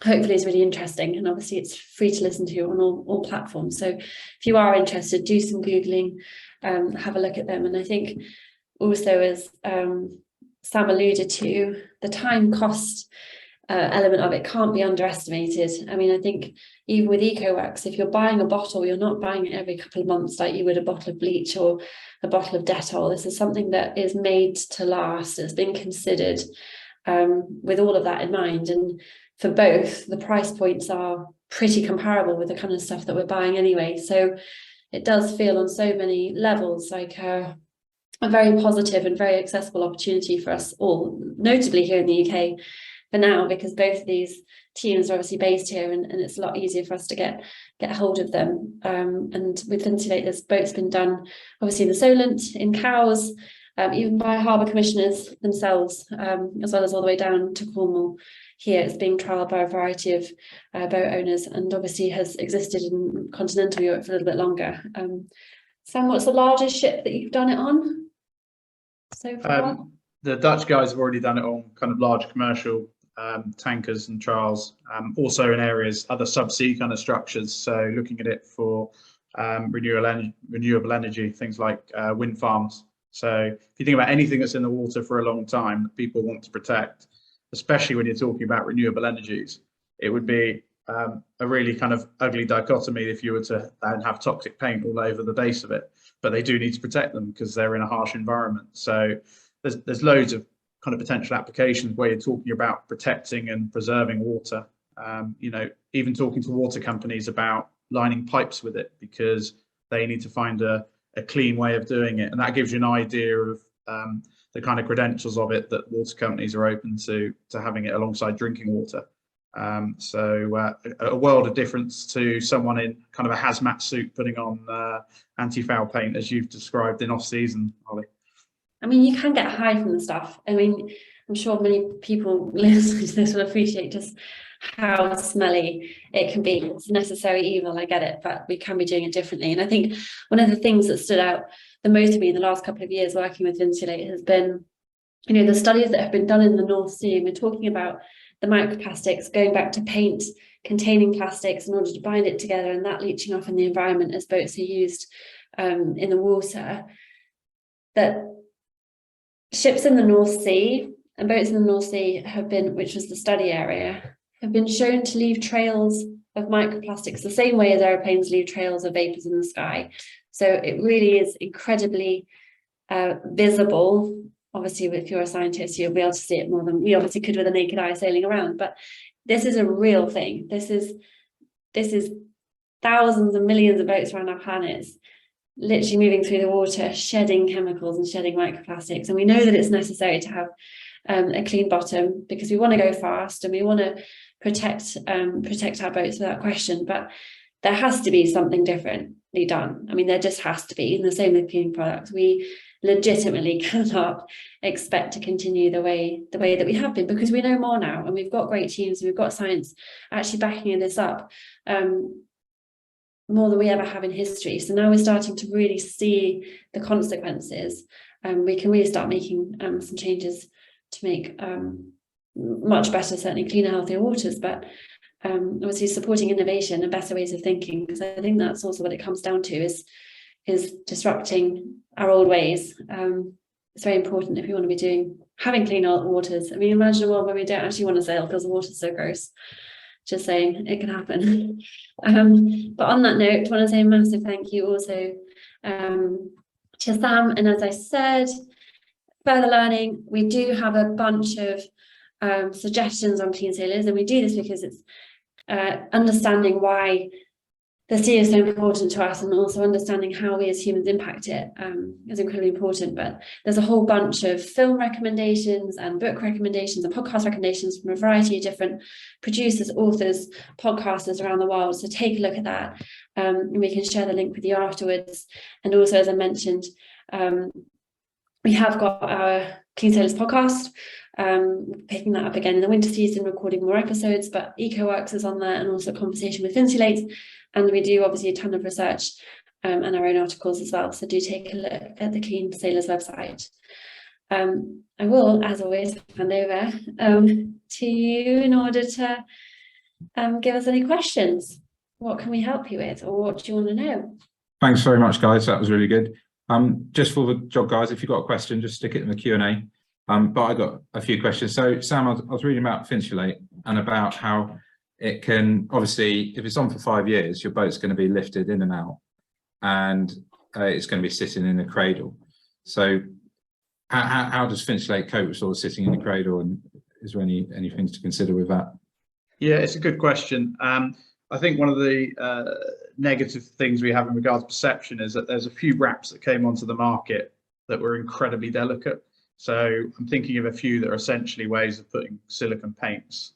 hopefully is really interesting. And obviously it's free to listen to on all platforms. So if you are interested, do some Googling, have a look at them. And I think also, as Sam alluded to, the time cost element of it can't be underestimated. I mean, I think even with EcoWorks, if you're buying a bottle, you're not buying it every couple of months like you would a bottle of bleach or a bottle of Dettol. This is something that is made to last. It's been considered with all of that in mind. And for both, the price points are pretty comparable with the kind of stuff that we're buying anyway. So it does feel on so many levels like a very positive and very accessible opportunity for us all, notably here in the UK for now, because both of these teams are obviously based here, and it's a lot easier for us to get hold of them. And with Fintilate, this boat's been done obviously in the Solent, in Cowes, even by harbour commissioners themselves, as well as all the way down to Cornwall. Here it's being trialled by a variety of boat owners, and obviously has existed in continental Europe for a little bit longer. Sam, what's the largest ship that you've done it on so far? The Dutch guys have already done it on kind of large commercial tankers and trials, also in areas, other subsea kind of structures. So looking at it for renewable energy, things like wind farms. So if you think about anything that's in the water for a long time that people want to protect, especially when you're talking about renewable energies, it would be a really kind of ugly dichotomy if you were to have toxic paint all over the base of it. But they do need to protect them because they're in a harsh environment. So there's loads of kind of potential applications where you're talking about protecting and preserving water. You know, even talking to water companies about lining pipes with it, because they need to find a clean way of doing it. And that gives you an idea of the kind of credentials of it, that water companies are open to having it alongside drinking water. So a world of difference to someone in kind of a hazmat suit putting on anti-foul paint, as you've described in off-season, Holly. I mean, you can get high from the stuff. I mean, I'm sure many people listening to this will appreciate just how smelly it can be. It's a necessary evil, I get it, but we can be doing it differently. And I think one of the things that stood out the most to me in the last couple of years working with Insulate has been, you know, the studies that have been done in the North Sea. And we're talking about the microplastics going back to paint containing plastics in order to bind it together, and that leaching off in the environment as boats are used in the water. That ships in the North Sea and boats in the North Sea have been, which was the study area, have been shown to leave trails of microplastics the same way as aeroplanes leave trails of vapors in the sky. So it really is incredibly visible. Obviously, if you're a scientist, you'll be able to see it more than we obviously could with a naked eye sailing around. But this is a real thing. This is thousands and millions of boats around our planets literally moving through the water, shedding chemicals and shedding microplastics. And we know that it's necessary to have a clean bottom because we want to go fast and we want to protect our boats without question. But there has to be something differently done. I mean, there just has to be. And the same with cleaning products. We legitimately cannot expect to continue the way that we have been, because we know more now, and we've got great teams, we've got science actually backing this up more than we ever have in history. So now we're starting to really see the consequences, and we can really start making some changes to make much better, certainly cleaner, healthier waters, but obviously supporting innovation and better ways of thinking, because I think that's also what it comes down to, is disrupting our old ways. It's very important if we want to be having cleaner waters. I mean, imagine a world where we don't actually want to sail because the water's so gross. Just saying, it can happen. But on that note, I want to say a massive thank you also to Sam. And as I said, further learning, we do have a bunch of suggestions on clean sailors, and we do this because it's understanding why the sea is so important to us, and also understanding how we as humans impact it is incredibly important. But there's a whole bunch of film recommendations and book recommendations and podcast recommendations from a variety of different producers, authors, podcasters around the world. So take a look at that, and we can share the link with you afterwards. And also, as I mentioned, we have got our Clean Sailors podcast, picking that up again in the winter season, recording more episodes, but EcoWorks is on there, and also a conversation with Insulate. And we do obviously a ton of research and our own articles as well. So do take a look at the Clean Sailors website. I will, as always, hand over to you in order to give us any questions. What can we help you with, or what do you want to know? Thanks very much, guys. That was really good. Just for the JOG guys, if you've got a question, just stick it in the Q&A. But I got a few questions. So Sam, I was reading about Finsulate and about how it can, obviously, if it's on for 5 years, your boat's going to be lifted in and out, and it's going to be sitting in a cradle. So how does Finsulate cope with sort of sitting in a cradle, and is there any things to consider with that? Yeah, it's a good question. I think one of the negative things we have in regards to perception is that there's a few wraps that came onto the market that were incredibly delicate. So I'm thinking of a few that are essentially ways of putting silicone paints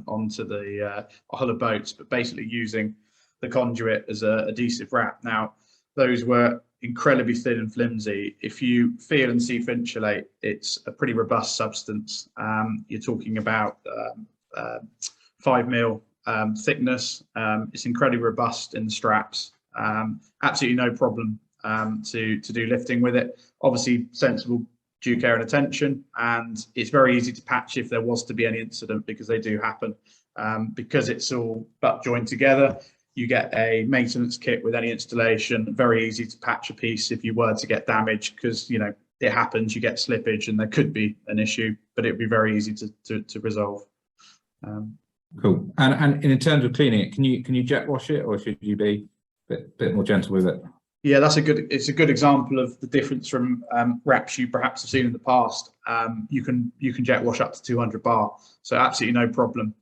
onto the hull of boats, but basically using the conduit as a adhesive wrap. Now, those were incredibly thin and flimsy. If you feel and see Finsulate, it's a pretty robust substance. You're talking about 5 mil thickness. It's incredibly robust in the straps. Absolutely no problem to do lifting with it. Obviously, sensible due care and attention, and it's very easy to patch if there was to be any incident, because they do happen. Because it's all butt joined together, you get a maintenance kit with any installation, very easy to patch a piece if you were to get damage, because, you know, it happens, you get slippage and there could be an issue, but it'd be very easy to resolve. Cool. And in terms of cleaning it, can you jet wash it, or should you be a bit more gentle with it? Yeah, it's a good example of the difference from wraps you perhaps have seen in the past. You can jet wash up to 200 bar, so absolutely no problem.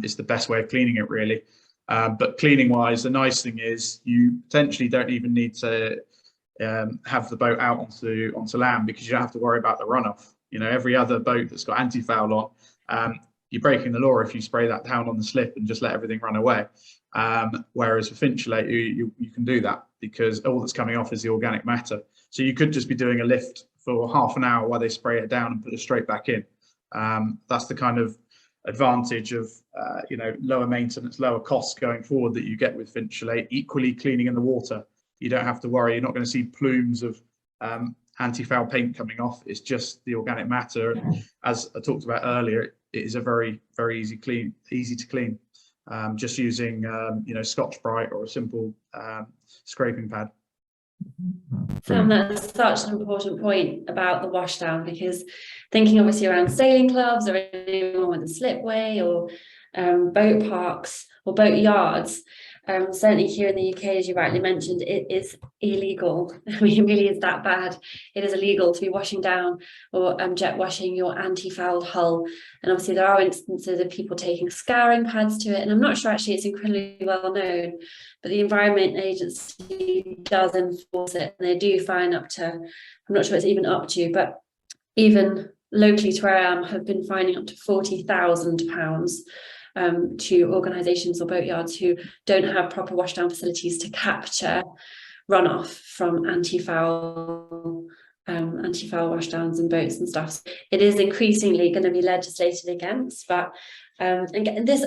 It's the best way of cleaning it, really. But cleaning wise, the nice thing is you potentially don't even need to have the boat out onto land, because you don't have to worry about the runoff. You know, every other boat that's got anti-foul on, you're breaking the law if you spray that down on the slip and just let everything run away. Whereas for Finchlate, you can do that, because all that's coming off is the organic matter. So you could just be doing a lift for half an hour while they spray it down and put it straight back in. That's the kind of advantage of you know, lower maintenance, lower costs going forward that you get with Finchlate. Equally, cleaning in the water, you don't have to worry. You're not going to see plumes of anti-foul paint coming off. It's just the organic matter. And as I talked about earlier, it is a very easy to clean. Just using you know, Scotch-Brite or a simple scraping pad. That's such an important point about the washdown, because thinking obviously around sailing clubs or anyone with a slipway or boat parks or boat yards, certainly here in the UK, as you rightly mentioned, it is illegal. I mean, it really is that bad. It is illegal to be washing down or jet washing your anti-fouled hull. And obviously there are instances of people taking scouring pads to it, and I'm not sure actually it's incredibly well known, but the Environment Agency does enforce it, and they do fine up to, I'm not sure it's even up to, but even locally to where I am, have been fining up to £40,000 to organisations or boatyards who don't have proper washdown facilities to capture runoff from anti-foul washdowns and boats and stuff. So it is increasingly going to be legislated against, but and this,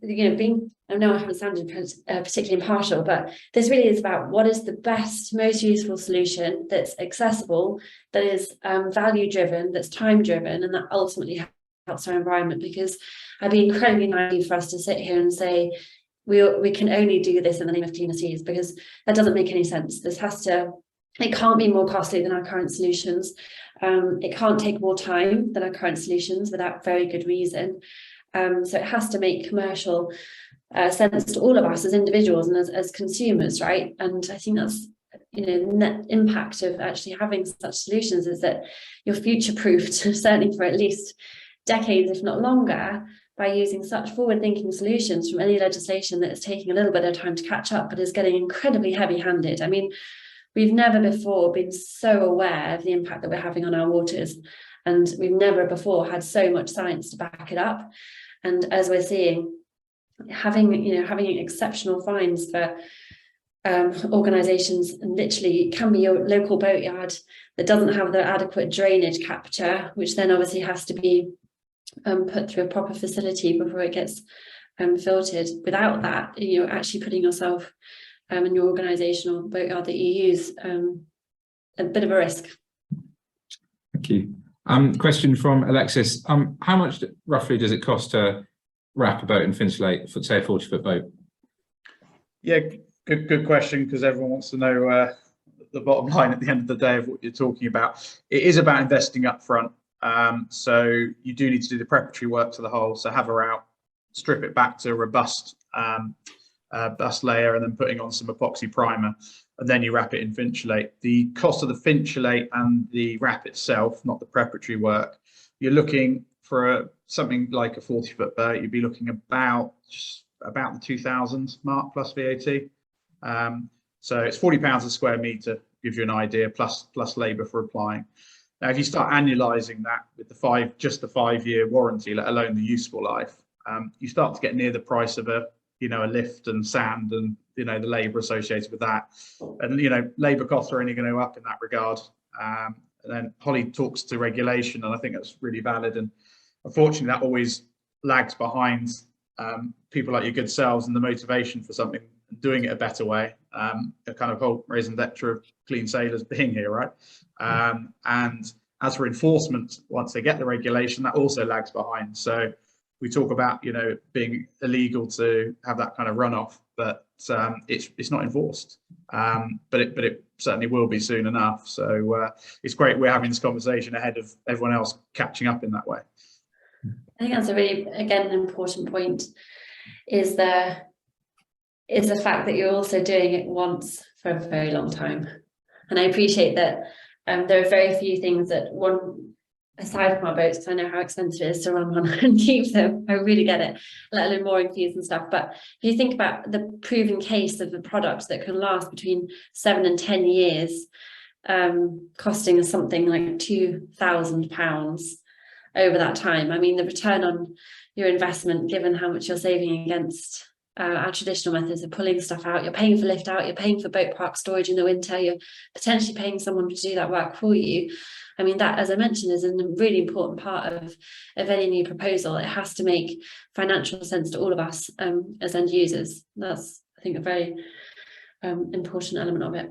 you know, I know I haven't sounded particularly impartial, but this really is about what is the best, most useful solution that's accessible, that is value driven, that's time driven, and that ultimately helps our environment. Because I'd be incredibly naive for us to sit here and say we can only do this in the name of cleaner seas, because that doesn't make any sense. It can't be more costly than our current solutions. It can't take more time than our current solutions without very good reason. So it has to make commercial sense to all of us as individuals and as consumers, right? And I think that's, you know, net impact of actually having such solutions is that you're future-proofed, certainly for at least decades, if not longer, by using such forward-thinking solutions from any legislation that is taking a little bit of time to catch up, but is getting incredibly heavy-handed. I mean, we've never before been so aware of the impact that we're having on our waters, and we've never before had so much science to back it up. And as we're seeing, having exceptional fines for organisations, and literally can be your local boatyard that doesn't have the adequate drainage capture, which then obviously has to be put through a proper facility before it gets filtered. Without that, you're actually putting yourself and your organisation or boatyard that you use a bit of a risk. Thank you. Question from Alexis. How much roughly does it cost to wrap a boat in Finchlate for, say, a 40-foot boat? Yeah, good question, because everyone wants to know the bottom line at the end of the day of what you're talking about. It is about investing up front. So you do need to do the preparatory work to the hull. So have her out, strip it back to a robust bust layer, and then putting on some epoxy primer, and then you wrap it in Finchlate. The cost of the Finchlate and the wrap itself, not the preparatory work, you're looking for something like a 40-foot boat, you'd be looking about the 2,000 mark plus VAT. So it's £40 a square metre, gives you an idea, plus labour for applying. Now, if you start annualising that with the 5-year warranty, let alone the useful life, you start to get near the price of a lift and sand and the labour associated with that. And labour costs are only going to go up in that regard. And then Holly talks to regulation, and I think that's really valid. And unfortunately, that always lags behind people like your good selves and the motivation for something, doing it a better way. A kind of whole raison d'etre of Clean Sailors being here, right? And as for enforcement, once they get the regulation, that also lags behind. So we talk about, you know, being illegal to have that kind of runoff, but it's not enforced. But it certainly will be soon enough. So it's great we're having this conversation ahead of everyone else catching up in that way. I think that's a really, again, an important point, is the fact that you're also doing it once for a very long time. And I appreciate that there are very few things that one, aside from our boats, because I know how expensive it is to run one and keep them, I really get it, let alone mooring fees and stuff. But if you think about the proven case of a product that can last between 7 and 10 years, costing us something like £2,000 over that time, I mean, the return on your investment, given how much you're saving against our traditional methods of pulling stuff out, you're paying for lift out, you're paying for boat park storage in the winter, you're potentially paying someone to do that work for you. I mean, that, as I mentioned, is a really important part of any new proposal. It has to make financial sense to all of us as end users. That's, I think, a very important element of it.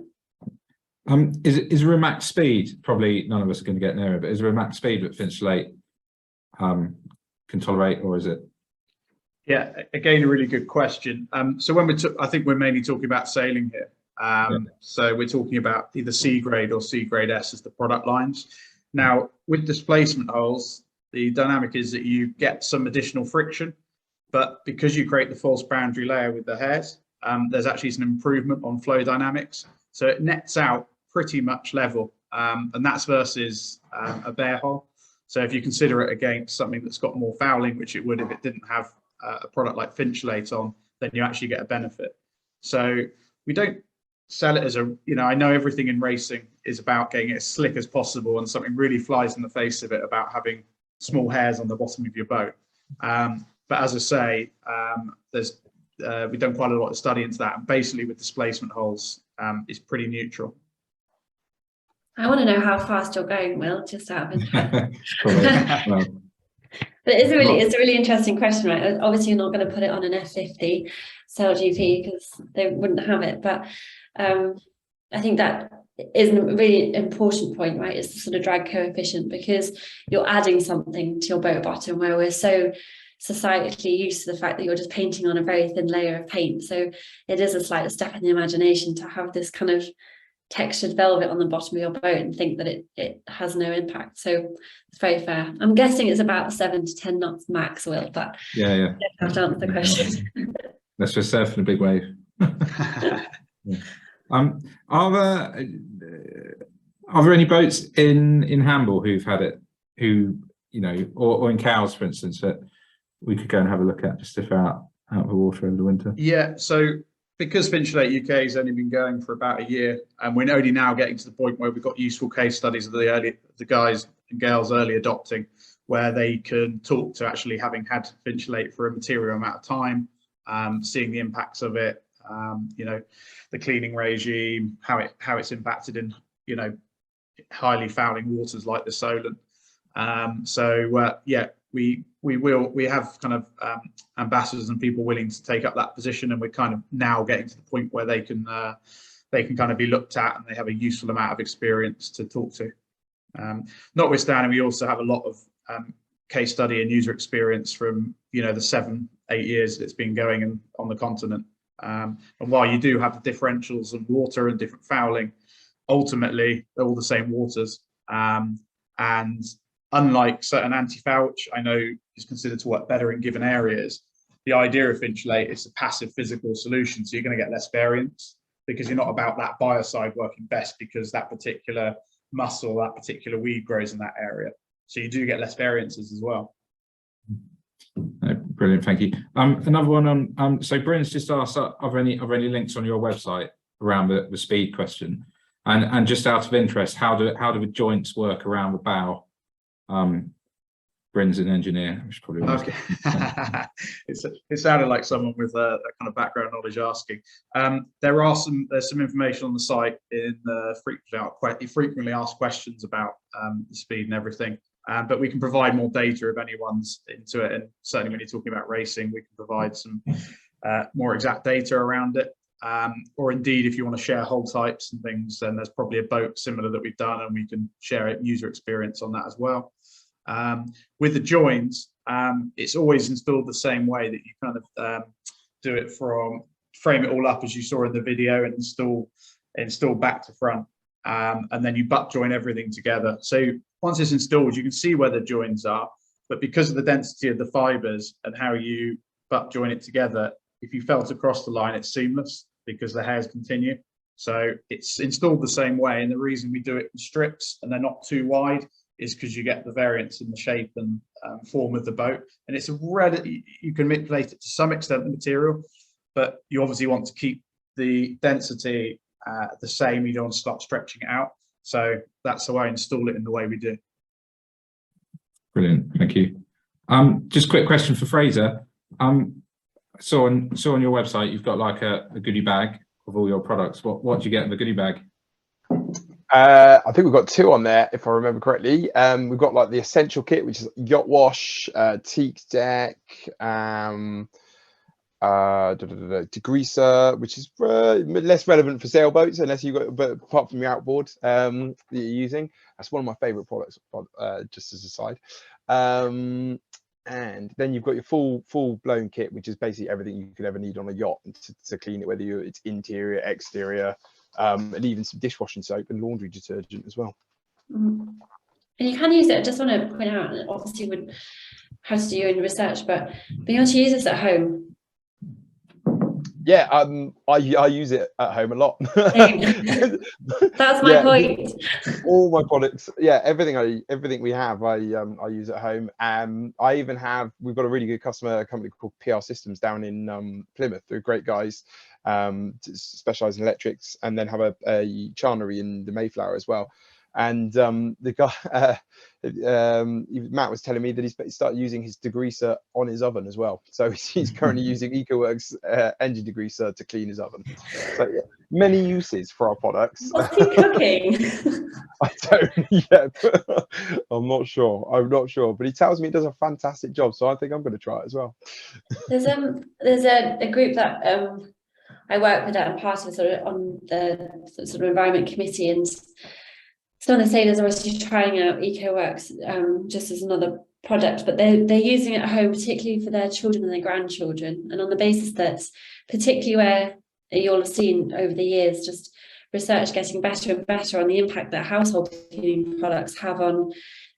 Is there a max speed? Probably none of us are going to get near it, but is there a max speed that Finchlate can tolerate, or is it? Yeah, again, a really good question. So when I think we're mainly talking about sailing here. So we're talking about either C grade or C grade S as the product lines. Now, with displacement holes, the dynamic is that you get some additional friction, but because you create the false boundary layer with the hairs, there's actually some improvement on flow dynamics. So it nets out pretty much level, and that's versus a bare hull. So if you consider it against something that's got more fouling, which it would if it didn't have a product like Finchlate on, then you actually get a benefit. So we don't sell it as a, you know, I know everything in racing is about getting it as slick as possible, and something really flies in the face of it about having small hairs on the bottom of your boat. But as I say, we've done quite a lot of study into that, and basically with displacement holes, it's pretty neutral. I want to know how fast you're going, Will, just out of interest. Well, But it's a really interesting question, right? Obviously, you're not going to put it on an F50 Sail GP because they wouldn't have it. But I think that is a really important point, right? It's the sort of drag coefficient, because you're adding something to your boat bottom, where we're so societally used to the fact that you're just painting on a very thin layer of paint. So it is a slight step in the imagination to have this kind of textured velvet on the bottom of your boat and think that it has no impact. So it's very fair. I'm guessing it's about 7 to 10 knots max, Will, but yeah. you have to answer the question. Let's just surf in a big wave. Yeah. Are there any boats in Hamble who've had it, who, you know, or in Cowes, for instance, that we could go and have a look at just if they're out of the water over the winter? Yeah, so because Finchlate UK has only been going for about a year, and we're only now getting to the point where we've got useful case studies of the guys and girls early adopting, where they can talk to actually having had Finchlate for a material amount of time, seeing the impacts of it, you know, the cleaning regime, how it's impacted in, you know, highly fouling waters like the Solent. Yeah, we have kind of ambassadors and people willing to take up that position, and we're kind of now getting to the point where they can kind of be looked at, and they have a useful amount of experience to talk to. Notwithstanding, we also have a lot of case study and user experience from, you know, the 7-8 years that it's been going on the continent. And while you do have the differentials of water and different fouling, ultimately they're all the same waters. And unlike certain Antifa, which I know is considered to work better in given areas, the idea of Finchlate is a passive physical solution. So you're going to get less variance, because you're not about that biocide working best because that particular mussel, that particular weed grows in that area. So you do get less variances as well. Brilliant, thank you. Another one on, so Bryn's just asked, are there any links on your website around the speed question? And just out of interest, how do the joints work around the bow? Bryn's an engineer, which probably okay. It sounded like someone with that kind of background knowledge asking. There's some information on the site in the frequently asked questions about the speed and everything. But we can provide more data if anyone's into it, and certainly when you're talking about racing, we can provide some more exact data around it. or indeed if you want to share hull types and things, then there's probably a boat similar that we've done, and we can share it, user experience on that as well. With the joins, it's always installed the same way, that you kind of do it from frame it all up as you saw in the video and install back to front, and then you butt join everything together. So once it's installed, you can see where the joins are, but because of the density of the fibers and how you butt join it together, if you felt across the line, it's seamless because the hairs continue. So it's installed the same way, and the reason we do it in strips and they're not too wide is because you get the variance in the shape and form of the boat, and it's you can manipulate it to some extent, the material, but you obviously want to keep the density the same. You don't want to start stretching it out, so that's the way I install it in the way we do. Brilliant, thank you. Just a quick question for Fraser. Saw on your website you've got like a goodie bag of all your products. What do you get in the goodie bag? I think we've got 2 on there, if I remember correctly. We've got like the essential kit, which is yacht wash, teak deck, degreaser, which is less relevant for sailboats unless you've got, but apart from your outboard that you're using. That's one of my favorite products, just as a side. And then you've got your full blown kit, which is basically everything you could ever need on a yacht to clean it, whether it's interior, exterior, and even some dishwashing soap and laundry detergent as well. And you can use it. I just want to point out, and obviously would have to do your own research, but being able to use this at home. Yeah, I use it at home a lot. That's my point. All my products, yeah, everything we have, I use at home. I even have, we've got a really good customer company called PR Systems down in Plymouth. They're great guys, specialize in electrics, and then have a charnery in the Mayflower as well. And the guy, Matt was telling me that he started using his degreaser on his oven as well. So he's currently using EcoWorks engine degreaser to clean his oven. So yeah, many uses for our products. What's he cooking? I don't yet. I'm not sure, but he tells me he does a fantastic job. So I think I'm going to try it as well. There's a group that I work with that I'm part of, sort of on the sort of environment committee, and some of the sailors are actually trying out EcoWorks just as another product, but they're using it at home, particularly for their children and their grandchildren, and on the basis that, particularly where you'll have seen over the years, just research getting better and better on the impact that household cleaning products have on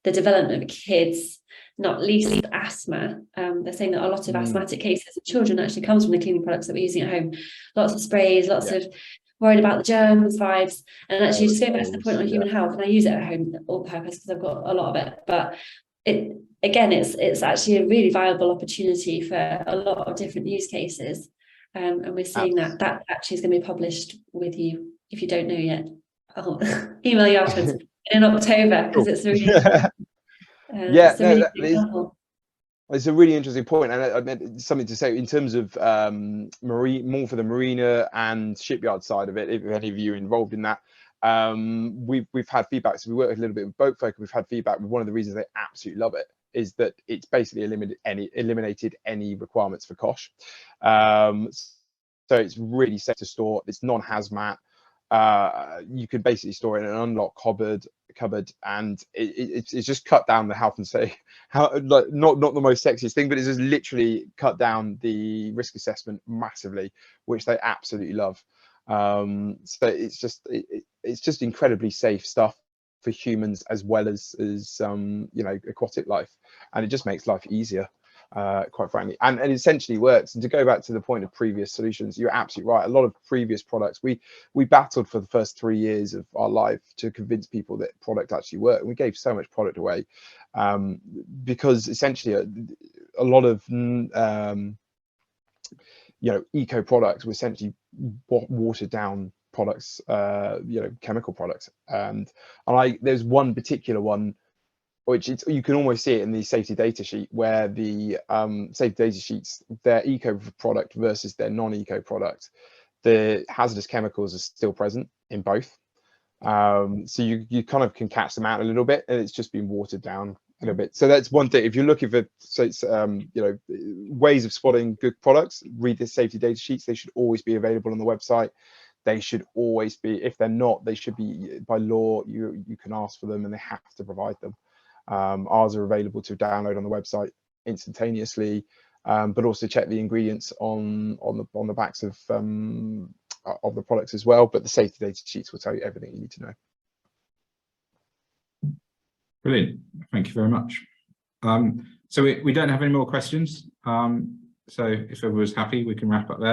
the development of kids, not least asthma. They're saying that a lot of asthmatic cases of children actually comes from the cleaning products that we're using at home. Lots of sprays, lots of worried about the germs, vibes, and actually just going back to the point on human health, and I use it at home all purpose because I've got a lot of it, but it's actually a really viable opportunity for a lot of different use cases, and we're seeing that actually is going to be published with you. If you don't know yet, I'll email you afterwards in October, because it's really it's a really interesting point, and I meant something to say in terms of more for the marina and shipyard side of it. If any of you are involved in that, we've had feedback. So we work a little bit with boat folk, and we've had feedback. One of the reasons they absolutely love it is that it's basically eliminated any requirements for COSH. So it's really safe to store. It's non-hazmat. You could basically store it in an unlocked cupboard, and it's just cut down the health and safety. Like not the most sexiest thing, but it's just literally cut down the risk assessment massively, which they absolutely love. So it's just incredibly safe stuff for humans as well as aquatic life, and it just makes life easier. Quite frankly, and it essentially works. And to go back to the point of previous solutions, you're absolutely right. A lot of previous products, we battled for the first 3 years of our life to convince people that product actually worked, and we gave so much product away because essentially a lot of eco products were essentially watered down products, chemical products, and there's one particular one which you can almost see it in the safety data sheet, where the safety data sheets, their eco product versus their non-eco product, the hazardous chemicals are still present in both. So you kind of can catch them out a little bit, and it's just been watered down a little bit. So that's one thing. If you're looking for, so it's, you know, ways of spotting good products, read the safety data sheets. They should always be available on the website. They should always be, if they're not, they should be, by law, you can ask for them and they have to provide them. Ours are available to download on the website instantaneously, but also check the ingredients on the backs of the products as well. But the safety data sheets will tell you everything you need to know. Brilliant. Thank you very much. So we don't have any more questions. So if everyone's happy, we can wrap up there.